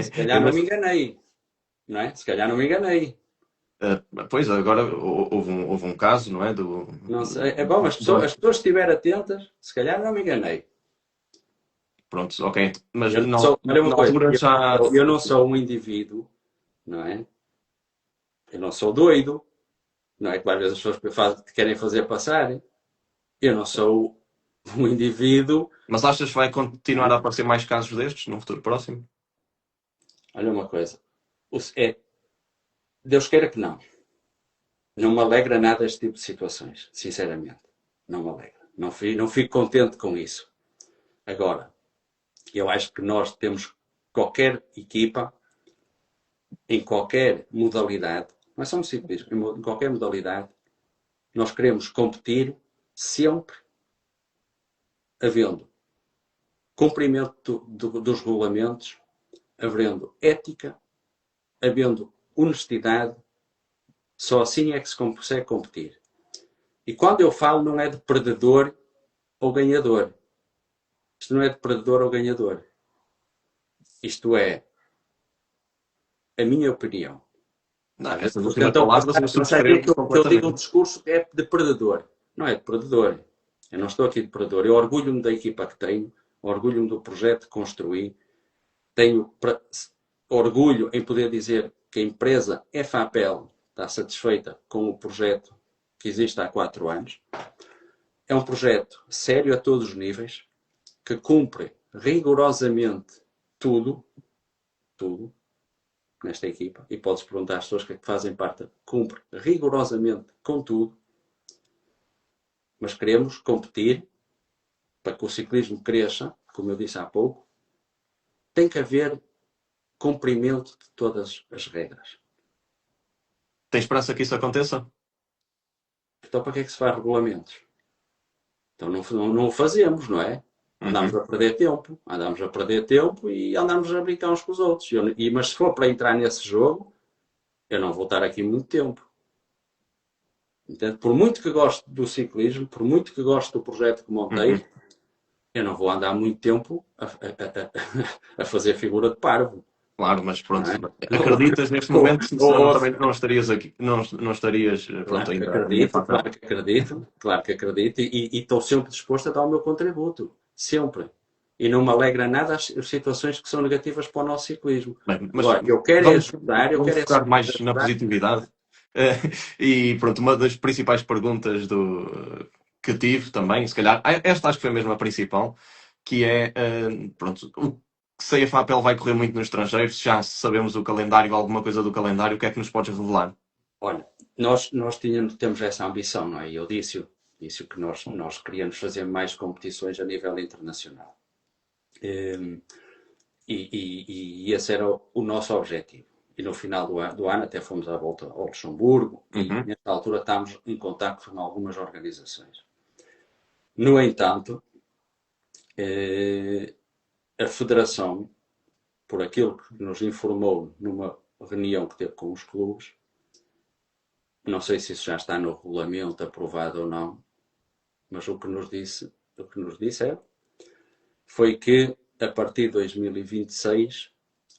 Se eu calhar não, não me enganei. Não é? Se calhar não me enganei. pois, agora houve um caso, não é, Não sei. É bom, do- as pessoas estiverem atentas, se calhar não me enganei. pronto, ok, mas Eu não sou, olha uma na coisa, altura já, eu não sou um indivíduo, não é? Eu não sou doido, não é? Que às vezes as pessoas querem fazer passar. Eu não sou um indivíduo. mas achas que vai continuar a aparecer mais casos destes no futuro próximo? Olha uma coisa. É, Deus queira que não. Não me alegra nada este tipo de situações, sinceramente. Não me alegra. Não fico contente com isso. Agora, eu acho que nós temos qualquer equipa, em qualquer modalidade, não é só no ciclismo, em qualquer modalidade, nós queremos competir sempre havendo cumprimento dos regulamentos, havendo ética, havendo honestidade. Só assim é que se consegue competir. E quando eu falo, não é de perdedor ou ganhador. Isto não é de perdedor ou ganhador. Isto é a minha opinião. Não, Às vezes as essas pessoas últimas tentam palavras eu passar a ideia subscrevo que eu digo um completamente. discurso que é de perdedor. Não é de perdedor. Eu não estou aqui de perdedor. Eu orgulho-me da equipa que tenho, orgulho-me do projeto que construí, tenho orgulho em poder dizer que a empresa FAPEL está satisfeita com o projeto que existe há 4 anos. É um projeto sério a todos os níveis, que cumpre rigorosamente tudo, tudo, nesta equipa. E podes perguntar às pessoas que fazem parte, cumpre rigorosamente com tudo. Mas queremos competir para que o ciclismo cresça, como eu disse há pouco, tem que haver cumprimento de todas as regras. Tem esperança que isso aconteça? Então para que é que se faz regulamentos? Então não o fazemos, não é? Andamos Uhum. a perder tempo, andamos a perder tempo e andamos a brincar uns com os outros. Mas se for para entrar nesse jogo, eu não vou estar aqui muito tempo. Entende? Por muito que gosto do ciclismo, por muito que gosto do projeto que montei, Uhum. eu não vou andar muito tempo a fazer figura de parvo. Claro, mas Não pronto, é? acreditas neste Ou, momento, senão ou, também não estarias aqui, não estarias pronto claro que ainda em acredito, papel. claro que acredito, claro que acredito e estou sempre disposto a dar o meu contributo. Sempre. E não me alegra nada as situações que são negativas para o nosso ciclismo. Bem, mas Agora, eu quero é vamos, ajudar, eu vamos quero é focar sempre mais na ajudar. positividade. Eh, e pronto, uma das principais perguntas que tive também, se calhar, esta acho que foi mesmo a principal, que é, pronto, se a FAPEL vai correr muito no estrangeiro, se já sabemos o calendário, alguma coisa do calendário, o que é que nos podes revelar? Olha, nós temos essa ambição, não é? Eu disse que nós queríamos fazer mais competições a nível internacional. E, e esse era o nosso objetivo. E no final do ano até fomos à volta ao Luxemburgo e Uhum. nesta altura estamos em contato com algumas organizações. No entanto, a Federação, por aquilo que nos informou numa reunião que teve com os clubes, não sei se isso já está no regulamento aprovado ou não, mas o que nos disse foi que a partir de 2026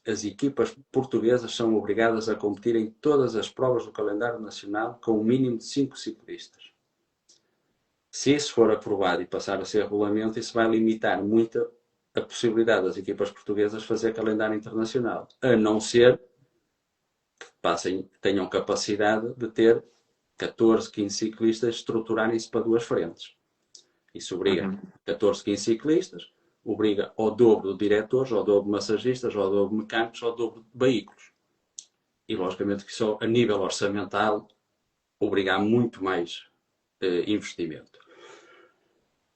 as equipas portuguesas são obrigadas a competir em todas as provas do calendário nacional com um mínimo de 5 ciclistas. Se isso for aprovado e passar a ser regulamento, isso vai limitar muito a possibilidade das equipas portuguesas fazer calendário internacional, a não ser que tenham capacidade de ter 14, 15 ciclistas estruturarem-se para duas frentes. Isso obriga 14, 15 ciclistas, obriga ao dobro de diretores, ao dobro de massagistas, ao dobro de mecânicos, ao dobro de veículos. E, logicamente, que isso, a nível orçamental, obriga a muito mais investimento.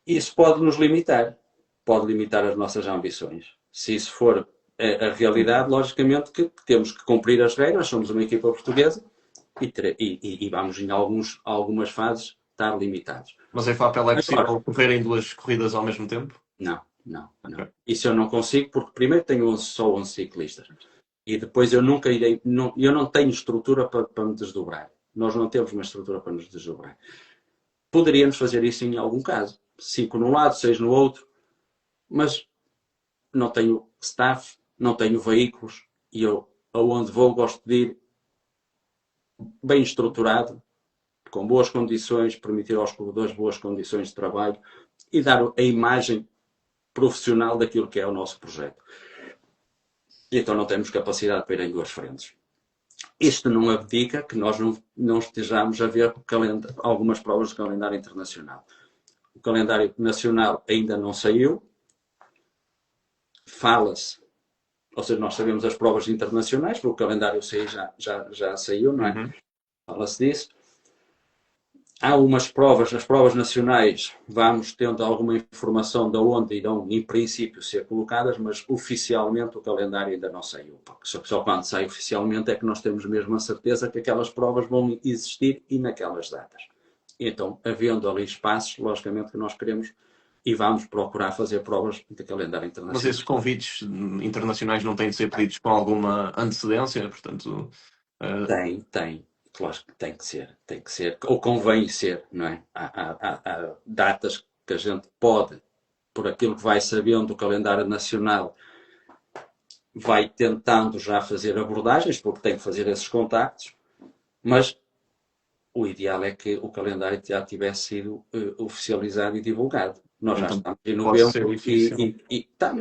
Isso pode nos limitar, pode limitar as nossas ambições. Se isso for a realidade, logicamente que temos que cumprir as regras, somos uma equipa portuguesa e vamos em algumas fases estar limitados. Mas em FAPEL é possível correr em duas corridas ao mesmo tempo? Não, não, não. Ok. Isso eu não consigo porque primeiro tenho só 11 ciclistas e depois eu nunca irei, eu não tenho estrutura para me desdobrar. Nós não temos uma estrutura para nos desdobrar. Poderíamos fazer isso em algum caso. 5 num lado, 6 no outro, mas não tenho staff, não tenho veículos e eu, aonde vou, gosto de ir bem estruturado, com boas condições, permitir aos corredores boas condições de trabalho e dar a imagem profissional daquilo que é o nosso projeto. E então não temos capacidade para ir em duas frentes. Isto não abdica que nós não estejamos a ver algumas provas do calendário internacional. O calendário nacional ainda não saiu. Fala-se, ou seja, nós sabemos as provas internacionais, porque o calendário já saiu, não é? Fala-se disso. Há umas provas, as provas nacionais, vamos tendo alguma informação de onde irão, em princípio, ser colocadas, mas oficialmente o calendário ainda não saiu. Só quando sai oficialmente é que nós temos mesmo a certeza que aquelas provas vão existir e naquelas datas. Então, havendo ali espaços, logicamente que nós queremos e vamos procurar fazer provas de calendário internacional. Mas esses convites internacionais não têm de ser pedidos com alguma antecedência, portanto... Tem. Claro que tem que ser, ou convém ser, não é? Há datas que a gente pode, por aquilo que vai sabendo do calendário nacional, vai tentando já fazer abordagens, porque tem que fazer esses contactos, mas o ideal é que o calendário já tivesse sido oficializado e divulgado. Nós já Então, estamos em pode ser novembro difícil.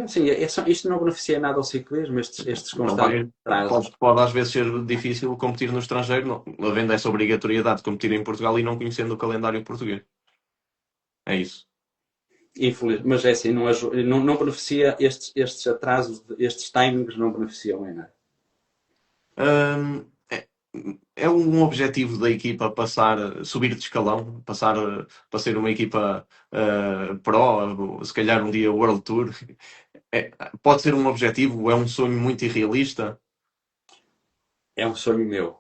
assim, isto não beneficia nada ao ciclismo, estes Não constantes vai, atrasos. pode às vezes ser difícil competir no estrangeiro, havendo essa obrigatoriedade de competir em Portugal e não conhecendo o calendário português. É isso. Infeliz, mas é assim, não beneficia estes atrasos, estes timings não beneficiam em nada. É, é um objetivo da equipa passar, subir de escalão, passar para ser uma equipa pro, se calhar um dia World Tour. É, pode ser um objetivo, é um sonho muito irrealista. É um sonho meu.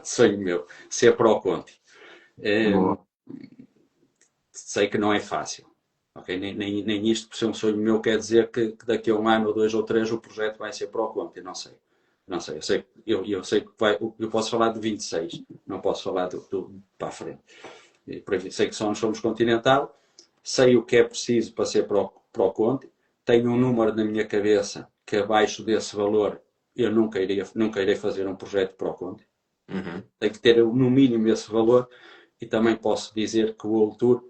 Sonho meu. Ser pro Conti. Boa. Sei que não é fácil. Okay? Nem isto, por ser um sonho meu, quer dizer que daqui a um ano, ou 2 ou 3, o projeto vai ser pro Conti. Não sei. Não sei. Eu sei que eu posso falar de 26. Não posso falar para a frente. Sei que somos Continental. Sei o que é preciso para ser pro Conti. Tenho um número na minha cabeça que abaixo desse valor eu nunca irei fazer um projeto pro Conti. Tem que ter no mínimo esse valor. E também posso dizer que o World Tour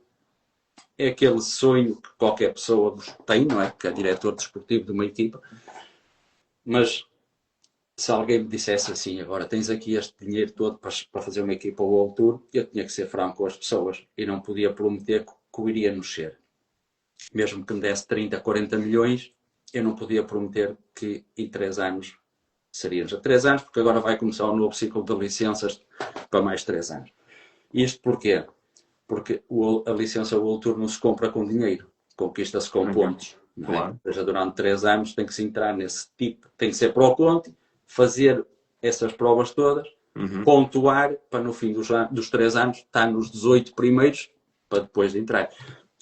é aquele sonho que qualquer pessoa tem, não é? Que é diretor desportivo de uma equipa. Mas se alguém me dissesse assim, agora tens aqui este dinheiro todo para fazer uma equipa World Tour, eu tinha que ser franco com as pessoas e não podia prometer que o iria nos ser. Mesmo que me desse 30, 40 milhões, eu não podia prometer que em 3 anos seríamos a 3 anos, porque agora vai começar um novo ciclo de licenças para mais 3 anos. Isto porquê? Porque a licença World Tour não se compra com dinheiro, conquista-se com pontos. Não é? Claro. Ou seja, durante 3 anos tem que se entrar nesse tipo, tem que ser pro Conti, fazer essas provas todas, pontuar para no fim dos 3 anos estar nos 18 primeiros para depois de entrar.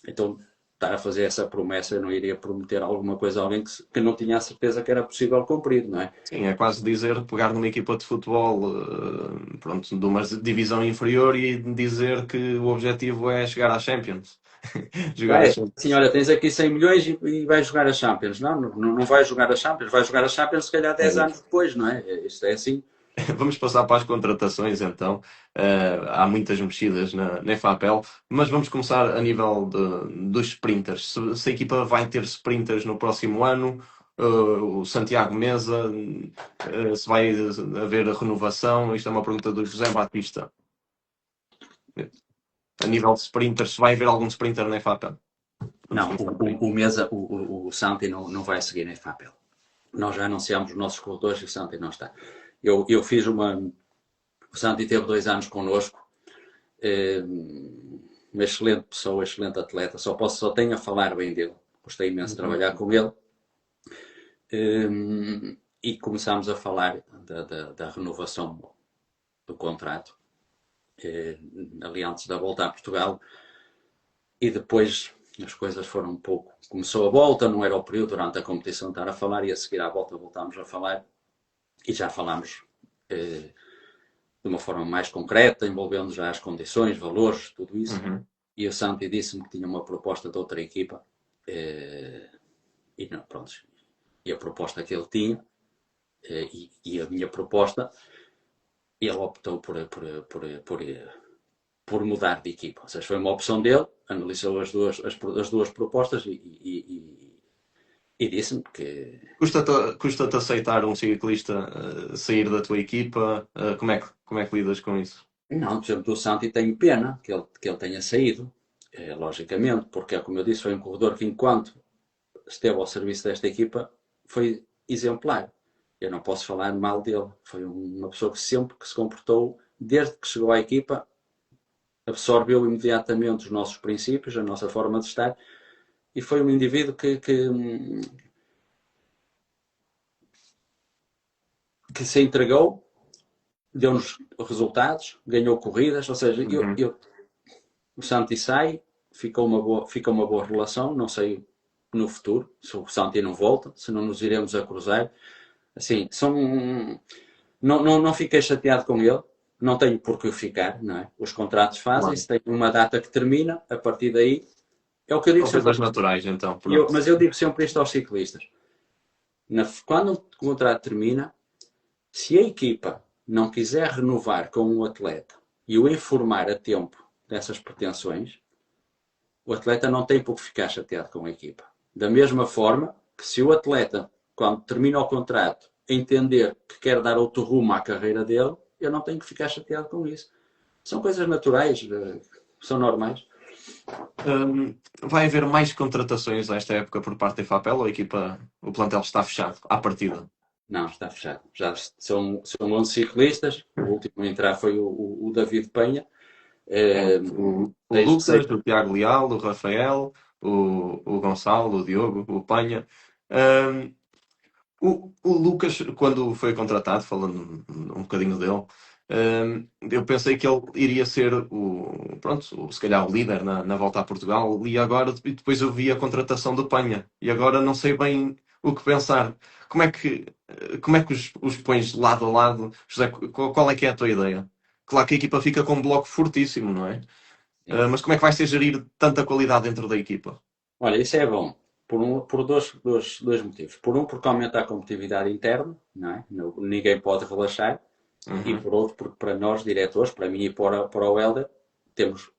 Então, estar a fazer essa promessa, eu não iria prometer alguma coisa a alguém que não tinha a certeza que era possível cumprir, não é? Sim, é quase dizer, pegar numa equipa de futebol, pronto, de uma divisão inferior e dizer que o objetivo é chegar à Champions. Jogar a Vai, Champions. assim, olha, tens aqui 100 milhões e vais jogar a Champions. Não, não vai jogar a Champions, vai jogar a Champions se calhar É 10 anos isso. depois, não é? Isto é assim. Vamos passar para as contratações então. Há muitas mexidas na FAPEL, mas vamos começar a nível dos sprinters. Se a equipa vai ter sprinters no próximo ano, o Santiago Mesa, se vai haver a renovação, isto é uma pergunta do José Batista. A nível de sprinters, se vai haver algum sprinter na FAPEL? Vamos Não, começar por aí. o Mesa, o Santi não vai seguir na FAPEL. Nós já anunciámos os nossos corredores e o Santi não está. Eu fiz uma. O Santi teve 2 anos connosco. Uma excelente pessoa, excelente atleta. Só tenho a falar bem dele. Gostei imenso de trabalhar com ele. E começámos a falar da renovação do contrato. Ali antes da volta a Portugal. E depois as coisas foram um pouco. Começou a volta, não era o período durante a competição estar a falar, e a seguir à volta voltámos a falar. E já falámos de uma forma mais concreta, envolvendo já as condições, valores, tudo isso. Uhum. E o Santi disse-me que tinha uma proposta de outra equipa. E não, pronto. E a proposta que ele tinha, e a minha proposta, ele optou por mudar de equipa. Ou seja, foi uma opção dele, analisou as duas propostas e disse-me que. Custa-te aceitar um ciclista sair da tua equipa? Como é que lidas com isso? Não, por exemplo, do Santi tenho pena que ele tenha saído, logicamente, porque, como eu disse, foi um corredor que, enquanto esteve ao serviço desta equipa, foi exemplar. Eu não posso falar mal dele. Foi uma pessoa que sempre que se comportou, desde que chegou à equipa, absorveu imediatamente os nossos princípios, a nossa forma de estar, e foi um indivíduo que se entregou, deu-nos resultados, ganhou corridas, ou seja, Uhum. o Santi sai, fica uma boa relação, não sei no futuro, se o Santi não volta, se não nos iremos a cruzar. Assim, não fiquei chateado com ele, não tenho por que ficar, não é? Os contratos Claro. fazem-se, tem uma data que termina, a partir daí, é o que eu digo São sempre, coisas naturais, então, pronto. mas eu digo sempre isto aos ciclistas. Quando o contrato termina, se a equipa não quiser renovar com um atleta e o informar a tempo dessas pretensões, o atleta não tem por que ficar chateado com a equipa. Da mesma forma que se o atleta, quando termina o contrato, entender que quer dar outro rumo à carreira dele, eu não tenho que ficar chateado com isso. São coisas naturais, são normais. Vai haver mais contratações esta época por parte da FAPEL ou o plantel está fechado à partida? Não, está fechado. Já são 11 ciclistas. O último a entrar foi o David Penha. É, Eh, o seis, Lucas, seis, o Tiago Leal, o Rafael, o Gonçalo, o Diogo, o Panha. Hum, o Lucas, quando foi contratado, falando um bocadinho dele, eu pensei que ele iria ser se calhar o líder na volta a Portugal, e depois eu vi a contratação do Panha, e agora não sei bem o que pensar. Como é que os pões lado a lado? José, qual é que é a tua ideia? Claro que a equipa fica com um bloco fortíssimo, não é? sim. Mas como é que vai ser gerir tanta qualidade dentro da equipa? Olha, isso é bom. Por dois motivos. Por um, porque aumenta a competitividade interna, não é? Ninguém pode relaxar. E Uhum. por outro, porque para nós, diretores, para mim e para o Helder, temos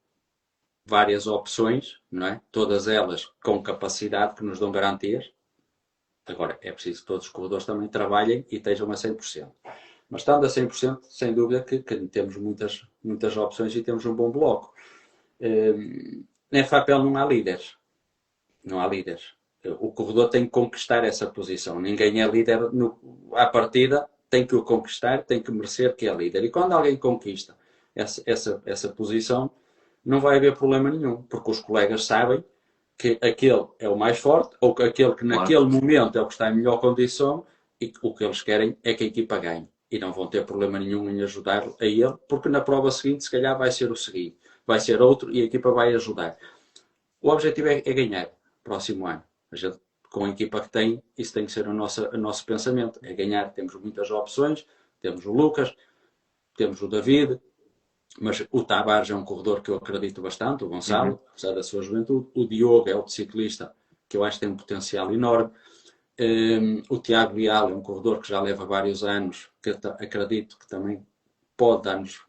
várias opções, não é? Todas elas com capacidade que nos dão garantias. Agora, é preciso que todos os corredores também trabalhem e estejam a 100%. Mas estando a 100%, sem dúvida que temos muitas opções e temos um bom bloco. Na FAPEL não há líderes. Não há líderes. O corredor tem que conquistar essa posição. Ninguém é líder à partida, tem que o conquistar, tem que merecer que é líder. E quando alguém conquista essa posição, não vai haver problema nenhum, porque os colegas sabem que aquele é o mais forte, ou que aquele que Claro. naquele momento é o que está em melhor condição, e o que eles querem é que a equipa ganhe. E não vão ter problema nenhum em ajudar a ele, porque na prova seguinte, se calhar, vai ser o seguinte, vai ser outro e a equipa vai ajudar. O objetivo é ganhar próximo ano. A gente, com a equipa que tem, isso tem que ser o nosso pensamento. É ganhar. Temos muitas opções. Temos o Lucas, temos o David, Mas o Tavares é um corredor que eu acredito bastante, o Uhum. Gonçalo, apesar da sua juventude. O Diogo é outro ciclista que eu acho que tem um potencial enorme. O Tiago Leal é um corredor que já leva vários anos, que acredito que também pode dar-nos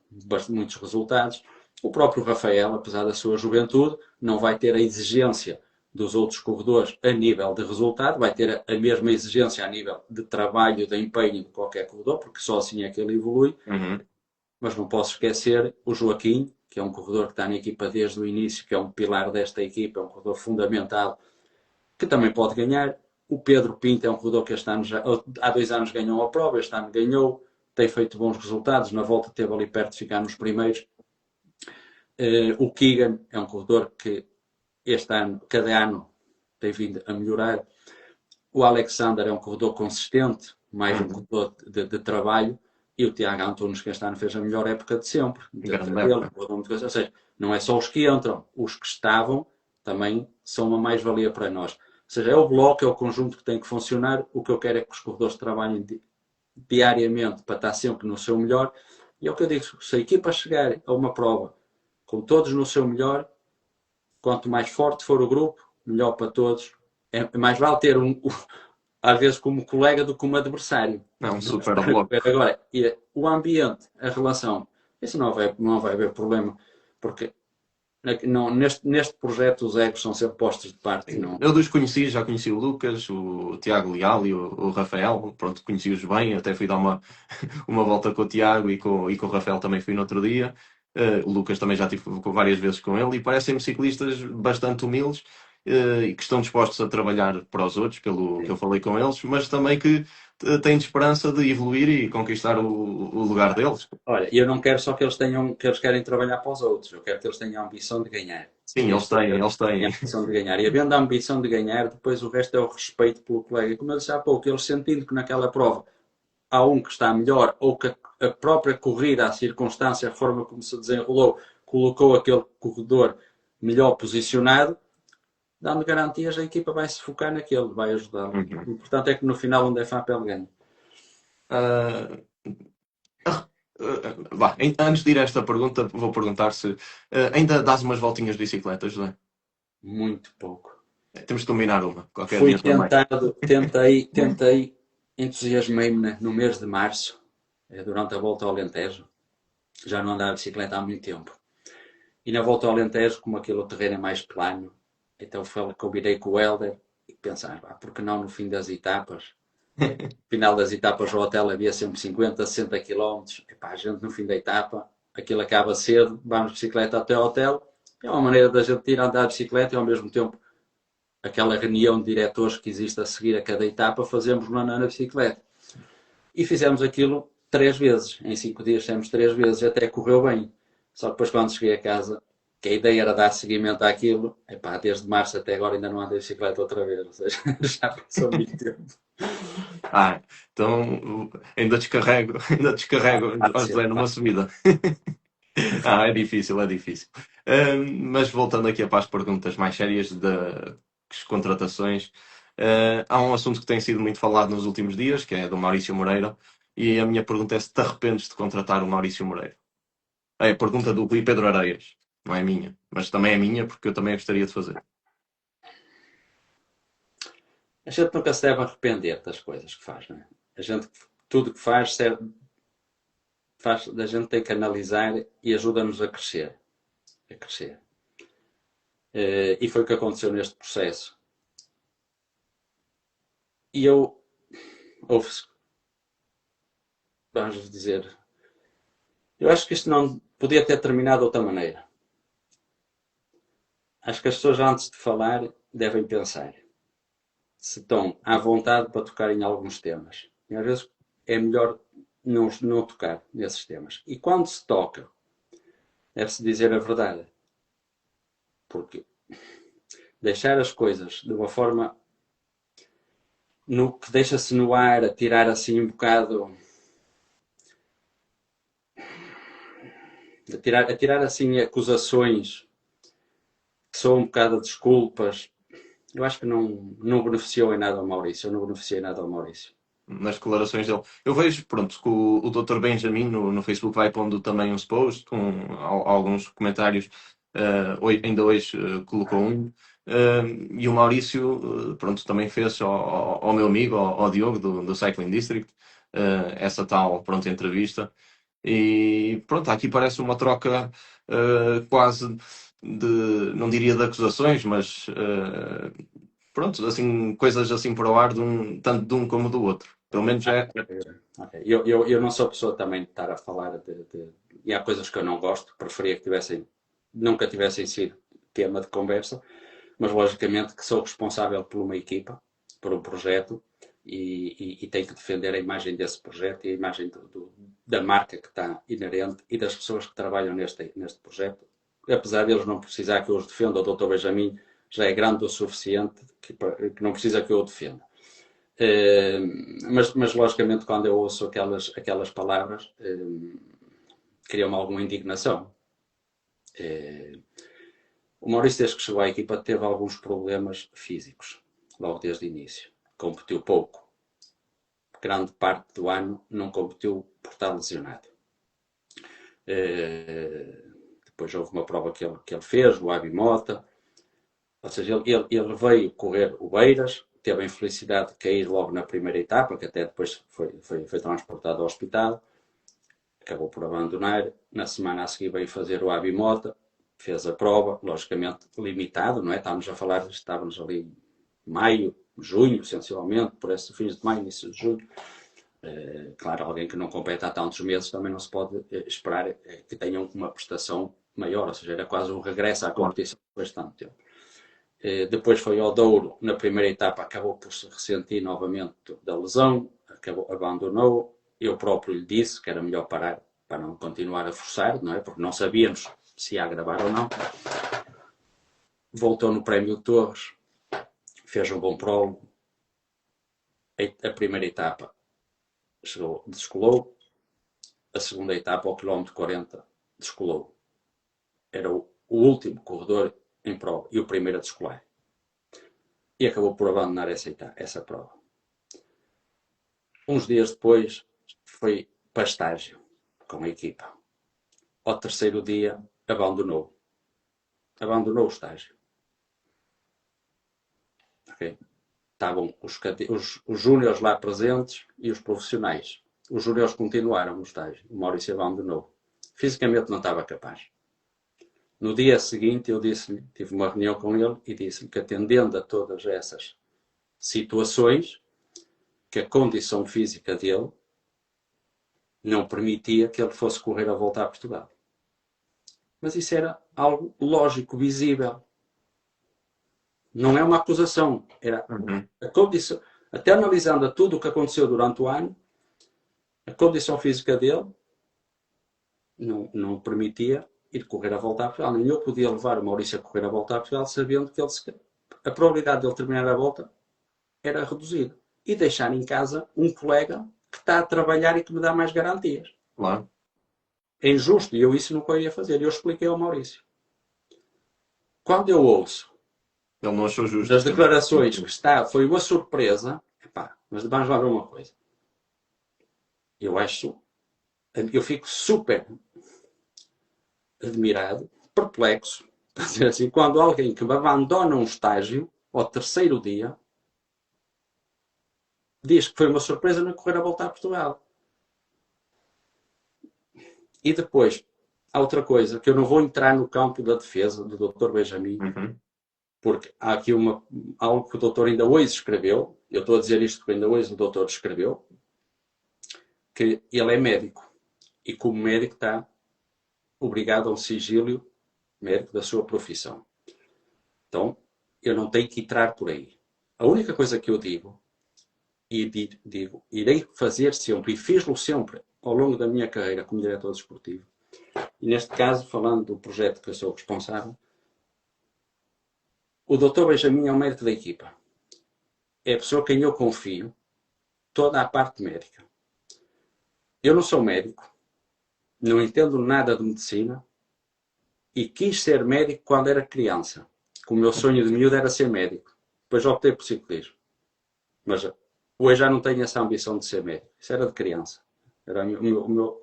muitos resultados. O próprio Rafael, apesar da sua juventude, não vai ter a exigência dos outros corredores a nível de resultado, vai ter a mesma exigência a nível de trabalho, de empenho de qualquer corredor, porque só assim é que ele evolui. Uhum. Mas não posso esquecer o Joaquim, que é um corredor que está na equipa desde o início, que é um pilar desta equipa, é um corredor fundamental, que também pode ganhar. O Pedro Pinto é um corredor que este ano já, há 2 anos ganhou a prova, este ano ganhou, tem feito bons resultados, na volta teve ali perto de ficar nos primeiros. O Keegan é um corredor que este ano, cada ano, tem vindo a melhorar. O Alexander é um corredor consistente, mais um Uhum. corredor de trabalho. E o Tiago Antunes, que este ano fez a melhor época de sempre. Grande Ele, época. ou seja, não é só os que entram, os que estavam também são uma mais-valia para nós. Ou seja, é o bloco, é o conjunto que tem que funcionar. O que eu quero é que os corredores trabalhem diariamente para estar sempre no seu melhor. E é o que eu digo, se a equipa chegar a uma prova com todos no seu melhor, quanto mais forte for o grupo, melhor para todos. É mais vale ter às vezes como colega do que como adversário. É um Não super estar a correr bloco. agora. E o ambiente, a relação, isso não vai haver problema, porque neste projeto os egos são sempre postos de parte. Não. Eu dos conheci, já conheci o Lucas, o Tiago Leal e o Rafael. Pronto, conheci-os bem. Até fui dar uma volta com o Tiago e com o Rafael também fui no outro dia. O Lucas também já tive várias vezes com ele e parecem-me ciclistas bastante humildes e que estão dispostos a trabalhar para os outros, pelo que eu falei com eles, mas também que têm de esperança de evoluir e conquistar o lugar deles. Olha, eu não quero só que eles tenham, que eles querem trabalhar para os outros, eu quero que eles tenham a ambição de ganhar. Sim, É eles isso que têm, eu eles tenho a têm. ambição de ganhar. E havendo a ambição de ganhar, depois o resto é o respeito pelo colega. E como eu disse há pouco, eles sentindo que naquela prova há um que está melhor ou que a própria corrida, a circunstância, a forma como se desenrolou, colocou aquele corredor melhor posicionado, dando garantias, a equipa vai se focar naquele, vai ajudá-lo. Uhum. O importante é que no final, onde é FAPEL ganha. Ah, antes de ir a esta pergunta, vou perguntar se ainda dás umas voltinhas de bicicleta, José? Muito pouco. Temos de combinar uma, qualquer Fui dia também. tentado, tentei, entusiasmei-me no mês de março, durante a volta ao Alentejo. Já não andava de bicicleta há muito tempo. E na volta ao Alentejo, como aquele o terreno é mais plano, então combinei com o Helder e pensar, por que não no fim das etapas? No final das etapas ao hotel havia sempre 50, 60 quilómetros. A gente no fim da etapa, aquilo acaba cedo, vamos de bicicleta até ao hotel. É uma maneira da gente ir andar de bicicleta e ao mesmo tempo aquela reunião de diretores que existe a seguir a cada etapa, fazemos uma na bicicleta. E fizemos aquilo 3 vezes. Em 5 dias fizemos 3 vezes, até correu bem. Só que depois quando cheguei a casa, que a ideia era dar seguimento àquilo, desde março até agora ainda não andei de bicicleta outra vez. Ou seja, já passou muito tempo. Ah, então ainda descarrego, ainda descarrego Há de ao ser, José numa subida. É difícil, é difícil. Mas voltando aqui para as perguntas mais sérias das contratações, há um assunto que tem sido muito falado nos últimos dias, que é do Maurício Moreira, e a minha pergunta é se te arrependes de contratar o Maurício Moreira. É a pergunta do Rui Pedro Areias, não é minha, mas também é minha porque eu também gostaria de fazer. A gente nunca se deve arrepender das coisas que faz, não é? A gente, tudo que faz, a gente tem que analisar e ajuda-nos a crescer. A crescer. E foi o que aconteceu neste processo. E eu, vamos dizer, eu acho que isto não podia ter terminado de outra maneira. Acho que as pessoas, antes de falar, devem pensar se estão à vontade para tocar em alguns temas. E às vezes é melhor não tocar nesses temas. E quando se toca, deve-se dizer a verdade. Porque deixar as coisas de uma forma no que deixa-se no ar, a tirar assim um bocado. A tirar assim acusações que são um bocado de desculpas. Eu acho que não beneficiou em nada ao Maurício. Eu não beneficiei nada ao Maurício. nas declarações dele. Eu vejo, pronto, que o Dr. Benjamin no Facebook vai pondo também uns posts com alguns comentários. Ainda hoje colocou um. E o Maurício, pronto, também fez ao meu amigo, ao Diogo, do Cycling District, essa tal, pronto, entrevista. E pronto, aqui parece uma troca quase de, não diria de acusações, mas pronto, assim, coisas assim para o ar, tanto de um como do outro. Pelo menos é. Ok. Eu não sou pessoa também de estar a falar e há coisas que eu não gosto, preferia que nunca tivessem sido tema de conversa, mas logicamente que sou responsável por uma equipa, por um projeto, e tenho que defender a imagem desse projeto e a imagem da marca que está inerente e das pessoas que trabalham neste projeto. Apesar deles não precisar que eu os defenda, o Dr. Benjamin já é grande o suficiente que não precisa que eu o defenda. Mas logicamente quando eu ouço aquelas palavras cria-me alguma indignação. O Maurício, desde que chegou à equipa, teve alguns problemas físicos, logo desde o início. Competiu pouco. Grande parte do ano não competiu por estar lesionado. Depois houve uma prova que ele fez, o Abimota. Ou seja, ele veio correr o Beiras, teve a infelicidade de cair logo na primeira etapa, que até depois foi transportado ao hospital. Acabou por abandonar. Na semana a seguir veio fazer o Abimota, fez a prova, logicamente limitado, não é? Estávamos ali em maio, junho, essencialmente, por esses fins de maio, início de junho. Claro, alguém que não compete há tantos meses também não se pode esperar que tenham uma prestação maior, ou seja, era quase um regresso à competição depois de tanto tempo. Depois foi ao Douro, na primeira etapa acabou por se ressentir novamente da lesão, abandonou. Eu próprio lhe disse que era melhor parar para não continuar a forçar, não é? Porque não sabíamos se ia gravar ou não. Voltou no Prémio de Torres, fez um bom prólogo. A primeira etapa descolou, a segunda etapa, ao quilómetro 40, descolou. Era o último corredor em prova e o primeiro a descolar. E acabou por abandonar essa prova. Uns dias depois foi para estágio com a equipa. Ao terceiro dia abandonou o estágio. Okay? Estavam os júniores lá presentes e os profissionais. Os júniores continuaram no estágio. O Maurício abandonou. Fisicamente não estava capaz. No dia seguinte eu tive uma reunião com ele e disse-lhe que, atendendo a todas essas situações, que a condição física dele não permitia que ele fosse correr a volta a Portugal. Mas isso era algo lógico, visível. Não é uma acusação. Era a condição. Até analisando tudo o que aconteceu durante o ano, a condição física dele não permitia ir correr a volta a Portugal. Nem eu podia levar o Maurício a correr a volta a Portugal sabendo que a probabilidade de ele terminar a volta era reduzida. E deixar em casa um colega que está a trabalhar e que me dá mais garantias. Claro. É injusto e eu isso nunca ia fazer. Eu expliquei ao Maurício. Quando eu ouço Ele não achou justo. das declarações que foi uma surpresa, mas vamos lá ver uma coisa. Eu fico super admirado, perplexo, para dizer assim, quando alguém que me abandona um estágio ao terceiro dia diz que foi uma surpresa não correr a voltar a Portugal. E depois, há outra coisa, que eu não vou entrar no campo da defesa do Dr. Benjamin, porque há aqui algo que o doutor ainda hoje escreveu, eu estou a dizer isto porque ainda hoje o doutor escreveu, que ele é médico, e como médico está obrigado a um sigilo médico da sua profissão. Então, eu não tenho que entrar por aí. A única coisa que eu digo, irei fazer sempre, e fiz-lo sempre, ao longo da minha carreira como diretor desportivo, e neste caso, falando do projeto que eu sou responsável, o Dr. Benjamin é o médico da equipa. É a pessoa a quem eu confio toda a parte médica. Eu não sou médico, não entendo nada de medicina e quis ser médico quando era criança. O meu sonho de miúdo era ser médico. Depois optei por ciclismo. Mas Hoje já não tenho essa ambição de ser médico. Isso era de criança. Era a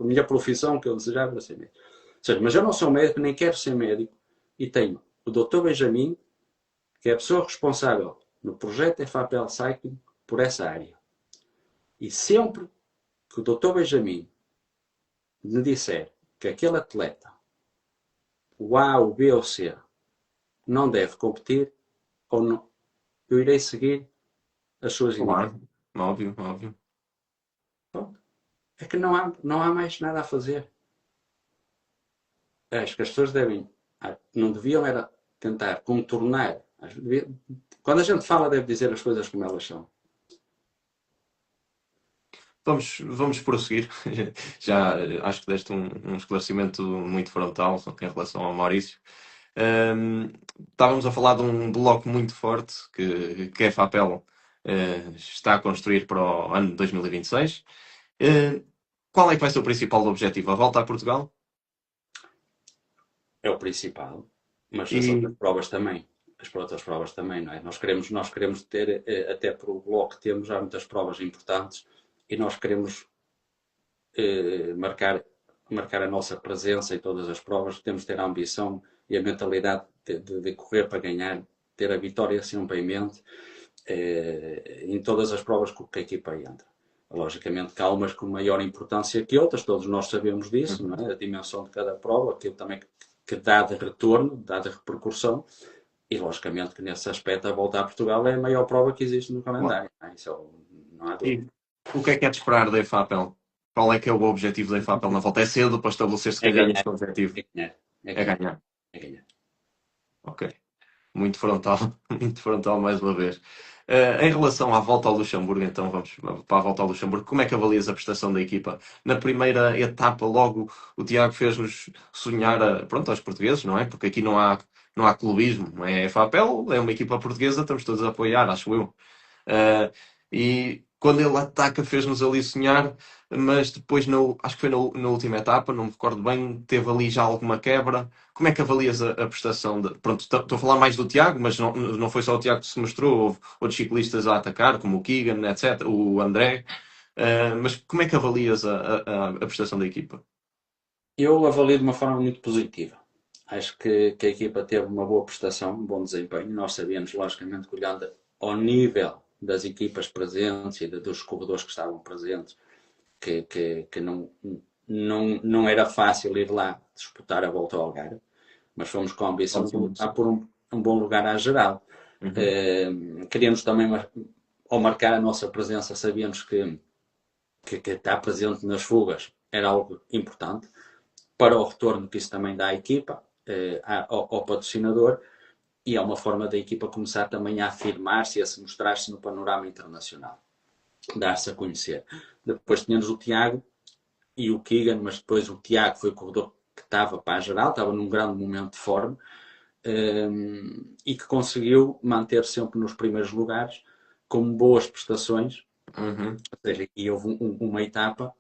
minha profissão que eu desejava era ser médico. Ou seja, mas eu não sou médico, nem quero ser médico. E tenho o Dr. Benjamin, que é a pessoa responsável no projeto FAPL Cycling por essa área. E sempre que o Dr. Benjamin me disser que aquele atleta, o A, o B ou o C, não deve competir, ou não, eu irei seguir as suas indicações. Claro, óbvio, óbvio. É que não há mais nada a fazer. Acho que as pessoas não deviam era tentar contornar. Quando a gente fala, deve dizer as coisas como elas são. Vamos prosseguir. Já acho que deste um esclarecimento muito frontal em relação ao Maurício. Estávamos a falar de um bloco muito forte que a FAPEL está a construir para o ano de 2026. Qual é que vai ser o principal objetivo? A volta a Portugal? É o principal. Mas as outras E, provas também. As outras provas também, não é? Nós queremos ter, até por o bloco que temos, há muitas provas importantes e nós queremos marcar a nossa presença em todas as provas. Temos de ter a ambição e a mentalidade de correr para ganhar, ter a vitória sempre em mente em todas as provas que a equipa entra. Logicamente que há umas com maior importância que outras, todos nós sabemos disso, não é? A dimensão de cada prova, aquilo também que dá de retorno, dá de repercussão, e logicamente que nesse aspecto a volta a Portugal é a maior prova que existe no calendário. Não é? Isso não há dúvida. e o que é de esperar da EFAPEL? Qual é que é o objetivo da EFAPEL na volta? É cedo para estabelecer, se É calhar, ganhar, este objetivo? é ganhar, é É ganhar, ganhar. é ganhar. Ok. Muito frontal, muito frontal mais uma vez. Em relação à volta ao Luxemburgo, então vamos para a volta ao Luxemburgo. Como é que avalias a prestação da equipa? Na primeira etapa, logo, o Tiago fez-nos sonhar pronto, aos portugueses, não é? Porque aqui não há clubismo, não é? A FAPEL é uma equipa portuguesa, estamos todos a apoiar, acho eu. Uh, e quando ele ataca, fez-nos ali sonhar, mas depois, acho que foi na última etapa, não me recordo bem, teve ali já alguma quebra. Como é que avalias a prestação? Pronto, estou a falar mais do Tiago, mas não foi só o Tiago que se mostrou, houve outros ciclistas a atacar, como o Keegan, etc., o André. Mas como é que avalias a prestação da equipa? Eu avalio de uma forma muito positiva. Acho que a equipa teve uma boa prestação, um bom desempenho. Nós sabemos, logicamente, que olhando ao nível das equipas presentes e dos corredores que estavam presentes, que não era fácil ir lá disputar a volta ao Algarve, mas fomos com a ambição de lutar por um bom lugar à geral. Queríamos também, ao marcar a nossa presença, sabíamos que estar presente nas fugas era algo importante para o retorno que isso também dá à equipa, ao patrocinador, e é uma forma da equipa começar também a afirmar-se e a se mostrar-se no panorama internacional, dar-se a conhecer. Depois tínhamos o Tiago e o Keegan, mas depois o Tiago foi o corredor que estava para a geral, estava num grande momento de forma, e que conseguiu manter sempre nos primeiros lugares, com boas prestações. Ou seja, e houve uma etapa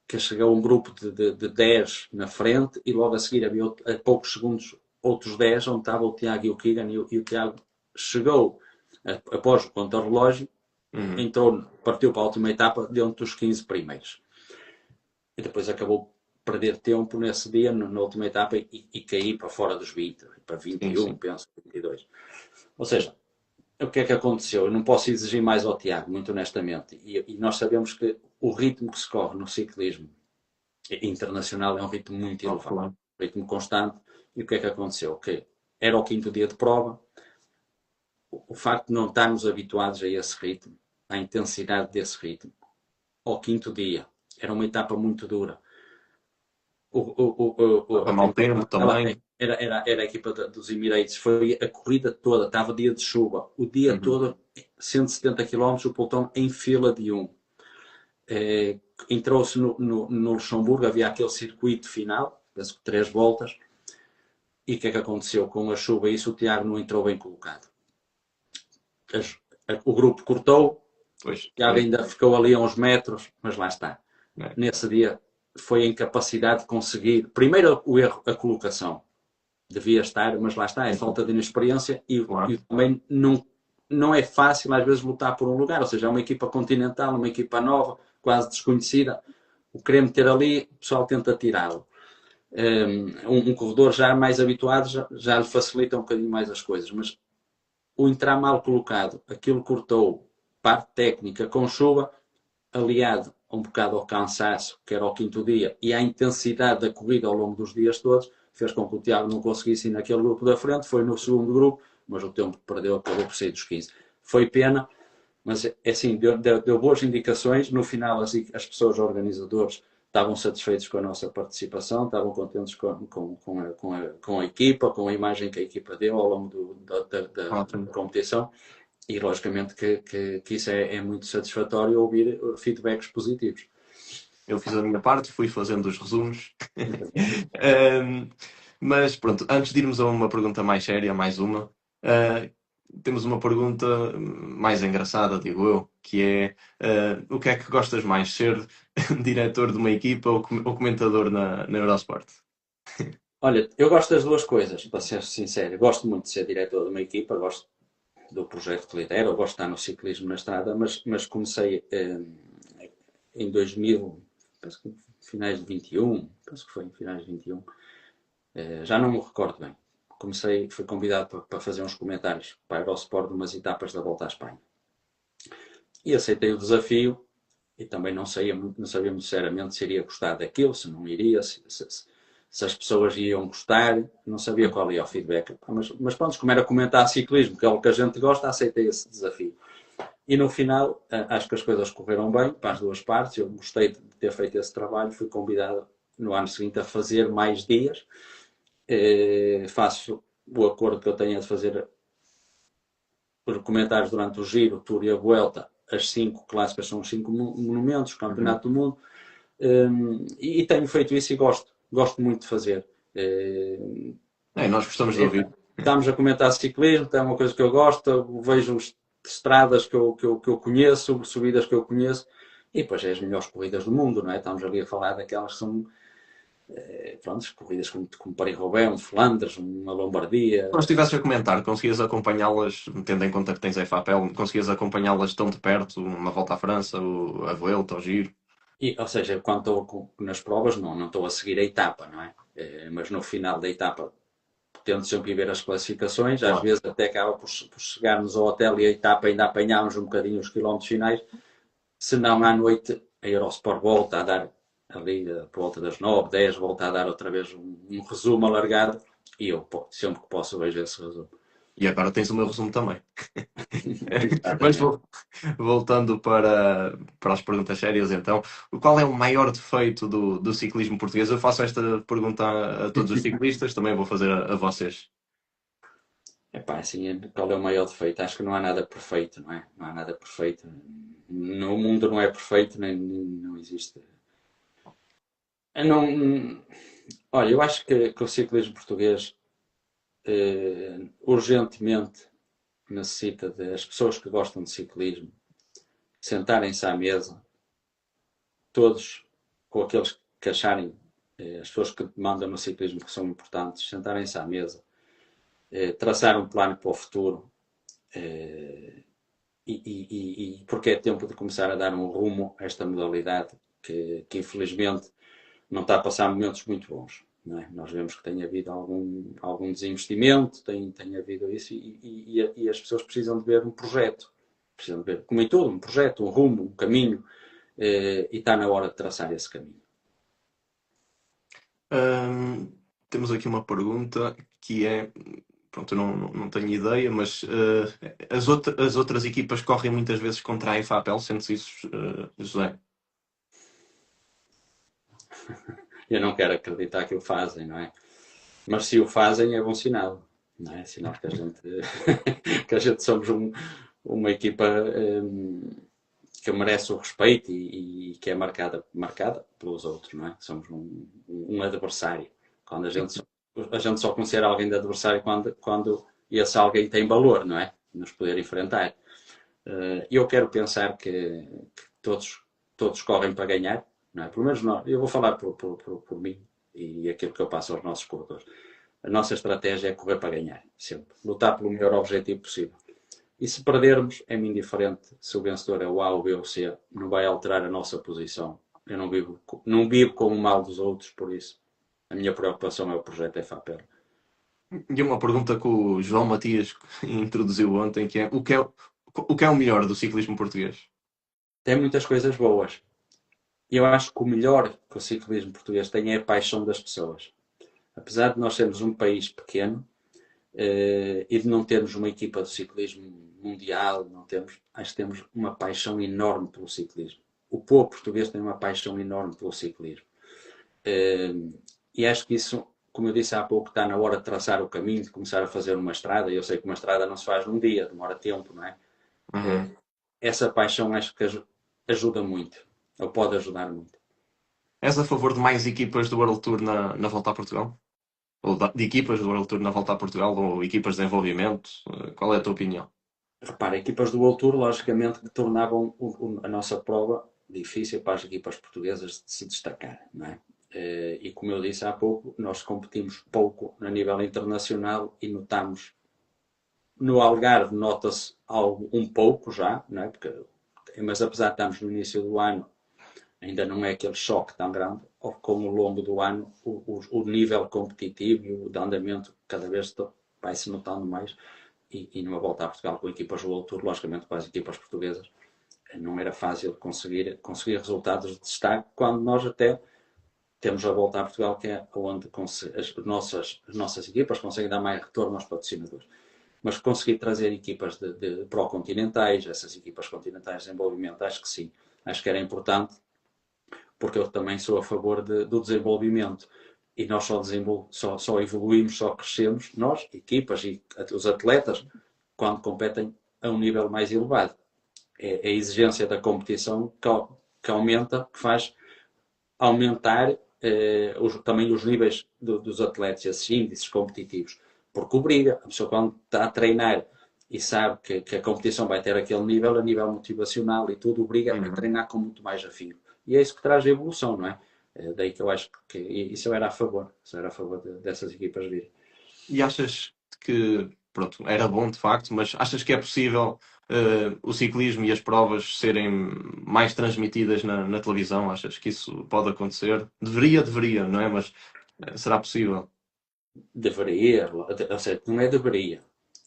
que chegou um grupo de 10 na frente e logo a seguir havia a poucos segundos outros 10 onde estava o Tiago e o Keegan e o Tiago chegou após o contra-relógio, partiu para a última etapa dentro dos 15 primeiros. E depois acabou perder tempo nesse dia, na última etapa, e cair para fora dos 20, para 21, sim. Penso, 22. Ou seja, o que é que aconteceu? Eu não posso exigir mais ao Tiago, muito honestamente. E nós sabemos que o ritmo que se corre no ciclismo internacional é um ritmo muito elevado, um ritmo constante. E o que é que aconteceu? Que era o quinto dia de prova. O facto de não estarmos habituados a esse ritmo, à intensidade desse ritmo, ao quinto dia, era uma etapa muito dura. A mau tempo também. Era a equipa dos Emirates, foi a corrida toda, estava dia de chuva, o dia todo, 170 km, o pelotão em fila de um. Entrou-se no Luxemburgo, havia aquele circuito final, penso que 3 voltas, e o que é que aconteceu? Com a chuva, isso o Tiago não entrou bem colocado. O grupo cortou, o Tiago ainda ficou ali a uns metros, mas lá está. Nesse dia foi a incapacidade de conseguir, primeiro o erro, a colocação, devia estar, mas lá está, é falta de inexperiência e também não não é fácil às vezes lutar por um lugar, ou seja, é uma equipa continental, uma equipa nova, quase desconhecida, o querer meter ali, o pessoal tenta tirá-lo. Um corredor já mais habituado já lhe facilita um bocadinho mais as coisas, mas o entrar mal colocado, aquilo cortou, parte técnica com chuva, aliado um bocado ao cansaço, que era ao quinto dia, e à intensidade da corrida ao longo dos dias todos, fez com que o Tiago não conseguisse ir naquele grupo da frente, foi no segundo grupo, mas o tempo que perdeu acabou por sair dos 15. Foi pena, mas é assim, deu boas indicações. No final, as pessoas organizadores estavam satisfeitos com a nossa participação, estavam contentes com a equipa, com a imagem que a equipa deu ao longo da competição. E logicamente que isso é muito satisfatório ouvir feedbacks positivos. Eu fiz a minha parte, fui fazendo os resumos. Um, mas pronto, antes de irmos a uma pergunta mais séria, mais uma, temos uma pergunta mais engraçada, digo eu, que é o que é que gostas mais, ser diretor de uma equipa ou comentador na Eurosport? Olha, eu gosto das duas coisas, para ser sincero. Gosto muito de ser diretor de uma equipa, gosto do projeto que lidero, eu gosto de estar no ciclismo na estrada, mas comecei em 2000, penso que finais de 21, penso que foi em finais de 21, já não me recordo bem. Fui convidado para fazer uns comentários para a Eurosport de umas etapas da Volta à Espanha. E aceitei o desafio e também não sabia muito sinceramente se iria gostar daquilo, se não iria, se as pessoas iam gostar, não sabia qual ia o feedback. Mas pronto, como era comentar ciclismo, que é o que a gente gosta, aceitei esse desafio. E no final, acho que as coisas correram bem para as duas partes. Eu gostei de ter feito esse trabalho. Fui convidado no ano seguinte a fazer mais dias. Faço o acordo que eu tenho de fazer os comentários durante o Giro, o Tour e a Vuelta. As 5 clássicas são os 5 monumentos, o Campeonato do Mundo. E tenho feito isso e gosto muito de fazer. Nós gostamos de ouvir. Estamos a comentar ciclismo, é uma coisa que eu gosto, vejo estradas que eu conheço, subidas que eu conheço, e depois é as melhores corridas do mundo, não é? Estamos ali a falar daquelas que são pronto, corridas como Paris-Roubaix, um Flandres, uma Lombardia. Se estivesses a comentar, conseguias acompanhá-las, tendo em conta que tens a FAPEL, conseguias acompanhá-las tão de perto, uma volta à França, a Vuelta, o Giro? Ou seja, quando estou nas provas, não estou a seguir a etapa, não é? Mas no final da etapa tento sempre ver as classificações, às vezes até acaba por chegarmos ao hotel e a etapa ainda apanhámos um bocadinho os quilómetros finais, se não à noite a Eurosport volta a dar ali por volta das 9, 10, volta a dar outra vez um resumo alargado e eu sempre que posso vejo esse resumo. E agora tens o meu resumo também. Mas voltando para as perguntas sérias, então, qual é o maior defeito do ciclismo português? Eu faço esta pergunta a todos os ciclistas, também vou fazer a vocês. Epá, assim, qual é o maior defeito? Acho que não há nada perfeito, não é? Não há nada perfeito. No mundo não é perfeito, nem não existe. Não, olha, eu acho que o ciclismo português urgentemente necessita das pessoas que gostam de ciclismo sentarem-se à mesa, todos com aqueles que acharem, as pessoas que mandam no ciclismo que são importantes, sentarem-se à mesa, traçar um plano para o futuro, e porque é tempo de começar a dar um rumo a esta modalidade que infelizmente não está a passar momentos muito bons. Não é? Nós vemos que tem havido algum desinvestimento, tem havido isso, e as pessoas precisam de ver um projeto. Precisam de ver, como em tudo, um projeto, um rumo, um caminho, e está na hora de traçar esse caminho. Temos aqui uma pergunta que é, pronto, eu não tenho ideia, mas as outras equipas correm muitas vezes contra a FAPEL, sentes isso, José? Eu não quero acreditar que o fazem, não é? Mas se o fazem é bom sinal, não é? Sinal que a gente, que a gente somos uma equipa que merece o respeito e que é marcada pelos outros, não é? Somos um adversário. Quando a gente só considera alguém de adversário quando esse alguém tem valor, não é? Nos poder enfrentar. Eu quero pensar que todos correm para ganhar, não é? Pelo menos eu vou falar por mim e aquilo que eu passo aos nossos corredores. A nossa estratégia é correr para ganhar, sempre. Lutar pelo melhor objetivo possível. E se perdermos, é-me indiferente se o vencedor é o A, o B ou o C, não vai alterar a nossa posição. Eu não vivo com o mal dos outros, por isso. A minha preocupação é o projeto FAPER. E uma pergunta que o João Matias introduziu ontem, que é o que é o melhor do ciclismo português? Tem muitas coisas boas. E eu acho que o melhor que o ciclismo português tem é a paixão das pessoas. Apesar de nós sermos um país pequeno, e de não termos uma equipa de ciclismo mundial, não temos, acho que temos uma paixão enorme pelo ciclismo. O povo português tem uma paixão enorme pelo ciclismo. E acho que isso, como eu disse há pouco, está na hora de traçar o caminho, de começar a fazer uma estrada. Eu sei que uma estrada não se faz num dia, demora tempo, não é? Uhum. Essa paixão acho que ajuda muito, ou pode ajudar muito. És a favor de mais equipas do World Tour na volta a Portugal? Ou de equipas do World Tour na volta a Portugal? Ou equipas de desenvolvimento? Qual é a tua opinião? Repara, equipas do World Tour, logicamente, que tornavam a nossa prova difícil para as equipas portuguesas de se destacar, não é? E como eu disse há pouco, nós competimos pouco a nível internacional e notamos no Algarve nota-se algo um pouco já, não é? Mas apesar de estarmos no início do ano, ainda não é aquele choque tão grande, com o longo do ano o nível competitivo e o de andamento cada vez vai se notando mais. E numa volta a Portugal com equipas do World Tour, logicamente para as equipas portuguesas, não era fácil conseguir resultados de destaque, quando nós até temos a volta a Portugal, que é onde as nossas equipas conseguem dar mais retorno aos patrocinadores. Mas conseguir trazer equipas de pró-continentais, essas equipas continentais de desenvolvimento, acho que sim. Acho que era importante, porque eu também sou a favor do desenvolvimento. E nós só evoluímos, só crescemos, nós, equipas e os atletas, quando competem a um nível mais elevado. É a exigência da competição que aumenta, que faz aumentar também os níveis dos atletas, esses índices competitivos. Porque obriga, a pessoa quando está a treinar e sabe que a competição vai ter aquele nível, a nível motivacional e tudo, obriga a Uhum. treinar com muito mais afinco. E é isso que traz a evolução, não é? Daí que eu acho que isso eu era a favor. Isso eu era a favor dessas equipas virem. E achas que, pronto, era bom de facto, mas achas que é possível o ciclismo e as provas serem mais transmitidas na televisão? Achas que isso pode acontecer? Deveria, não é? Mas será possível? Deveria, ou seja, não é deveria.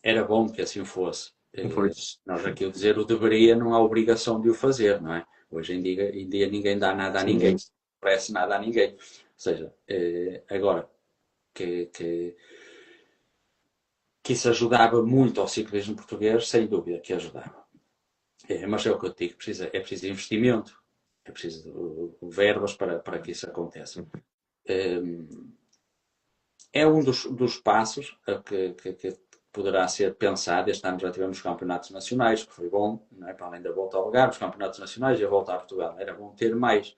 Era bom que assim fosse. Pois. Nós aqui o dizer o deveria não há obrigação de o fazer, não é? Hoje em dia ninguém dá nada a Sim, ninguém, é não isso. oferece nada a ninguém. Ou seja, agora que isso ajudava muito ao ciclismo português, sem dúvida que ajudava. Mas é o que eu te digo, é preciso investimento, é preciso verbas para que isso aconteça. É um dos passos que poderá ser pensado. Este ano já tivemos os campeonatos nacionais, que foi bom, não é? Para além da volta ao Algarve, os campeonatos nacionais e a volta a Portugal. Era bom ter mais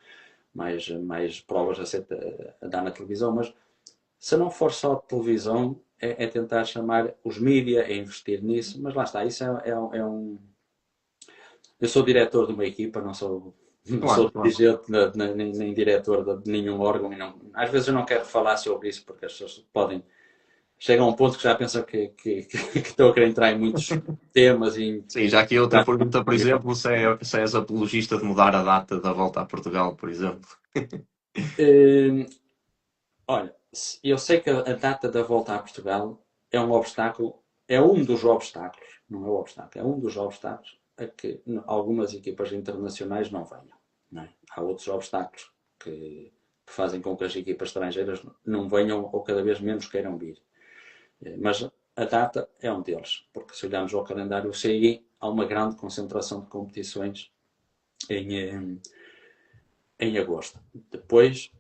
provas a dar na televisão, mas se não for só televisão, é tentar chamar os mídias, é investir nisso, mas lá está, isso é um. Eu sou diretor de uma equipa, não sou Claro, claro. dirigente nem diretor de nenhum órgão. E não, às vezes eu não quero falar sobre isso porque as pessoas podem. Chega a um ponto que já pensam que estou a querer entrar em muitos temas e Sim, já aqui outra pergunta, por exemplo, se és apologista de mudar a data da volta a Portugal, por exemplo. eh, olha, eu sei que a data da volta a Portugal é um obstáculo, é um dos obstáculos, não é o obstáculo, é um dos obstáculos a que algumas equipas internacionais não venham. Não é? Há outros obstáculos que fazem com que as equipas estrangeiras não venham ou cada vez menos queiram vir. Mas a data é um deles, porque se olharmos ao calendário CI, há uma grande concentração de competições em agosto. Depois,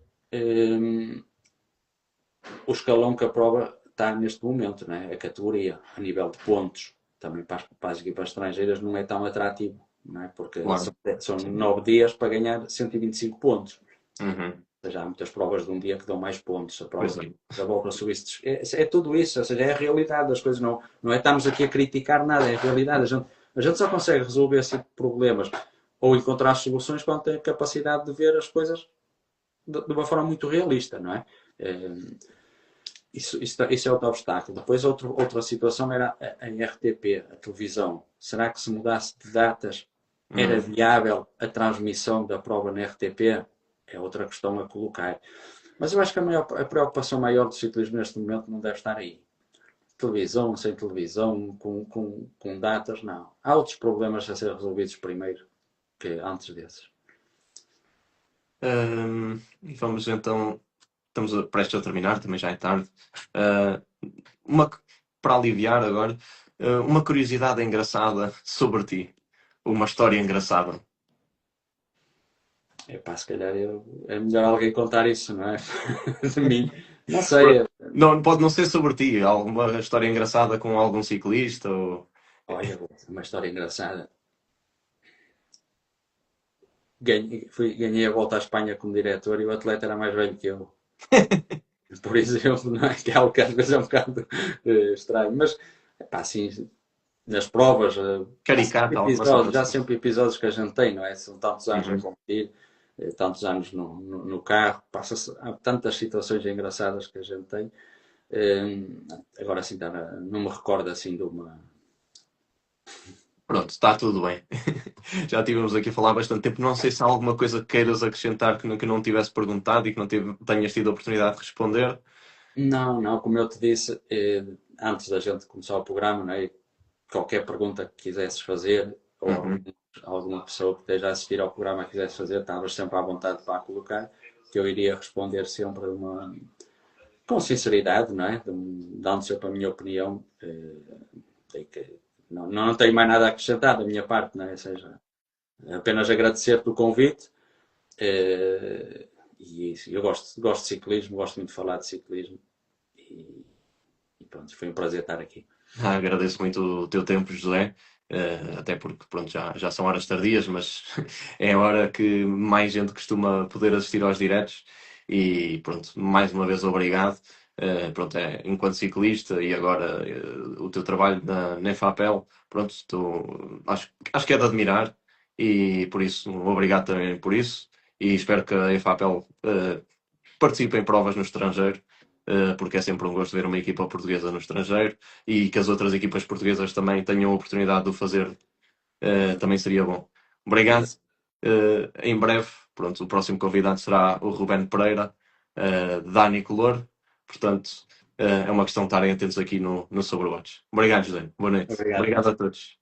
o escalão que a prova está neste momento, né? A categoria, a nível de pontos, também para as equipas estrangeiras não é tão atrativo, não é? Porque Claro. são Sim. 9 dias para ganhar 125 pontos. Uhum. Ou seja, há muitas provas de um dia que dão mais pontos. A prova Pois é. da volta suíça é tudo isso, ou seja, é a realidade das coisas. Não é estamos aqui a criticar nada, é a realidade. A gente só consegue resolver esse tipo de problemas ou encontrar soluções quando tem a capacidade de ver as coisas de uma forma muito realista, não é? isso é outro obstáculo. Depois, outra situação era a RTP, a televisão. Será que se mudasse de datas era Hum. viável a transmissão da prova na RTP? É outra questão a colocar. Mas eu acho que a preocupação maior do ciclismo neste momento não deve estar aí. Televisão, sem televisão, com datas, não. Há outros problemas a ser resolvidos primeiro que antes desses. E vamos então, estamos prestes a terminar, também já é tarde. Ah, uma, para aliviar agora, uma curiosidade engraçada sobre ti. Uma história engraçada. Epá, se calhar é melhor alguém contar isso, não é? De mim. Não sei. Não, pode não ser sobre ti, alguma história engraçada com algum ciclista ou... Olha, uma história engraçada. Ganhei a volta à Espanha como diretor e o atleta era mais velho que eu. Por exemplo, não é? Que é algo que às vezes é um bocado estranho. Mas, epá, assim, nas provas, Caricata, alguma cena já assim. sempre episódios que a gente tem, não é? São tantos anos a Uhum. competir, tantos anos no carro, há tantas situações engraçadas que a gente tem. Eh, Agora, assim, não me recordo assim de uma. Pronto, está tudo bem. Já tivemos aqui a falar bastante tempo. Não sei se há alguma coisa que queiras acrescentar que não tivesse perguntado e que não tenhas tido a oportunidade de responder. Não, não, como eu te disse, antes da gente começar o programa, não é? Qualquer pergunta que quisesses fazer, ou Uhum. alguma pessoa que esteja a assistir ao programa que quisesse fazer, estavas sempre à vontade para a colocar, que eu iria responder sempre com sinceridade, não é? Dando sempre a minha opinião. Que não tenho mais nada a acrescentar da minha parte, não é? Ou seja, apenas agradecer-te o convite. E eu gosto de ciclismo, gosto muito de falar de ciclismo. E pronto, foi um prazer estar aqui. Agradeço muito o teu tempo, José. Até porque pronto, já são horas tardias, mas é a hora que mais gente costuma poder assistir aos diretos. E pronto, mais uma vez obrigado. Pronto, enquanto ciclista e agora o teu trabalho na EFAPEL, pronto, acho que é de admirar e por isso, obrigado também por isso. E espero que a EFAPEL participe em provas no estrangeiro, porque é sempre um gosto ver uma equipa portuguesa no estrangeiro e que as outras equipas portuguesas também tenham a oportunidade de o fazer, também seria bom. Obrigado. Em breve, pronto, o próximo convidado será o Ruben Pereira, Dani Color. Portanto, é uma questão de estarem atentos aqui no Sobrewatch. Obrigado, José. Boa noite. Obrigado. Obrigado a todos.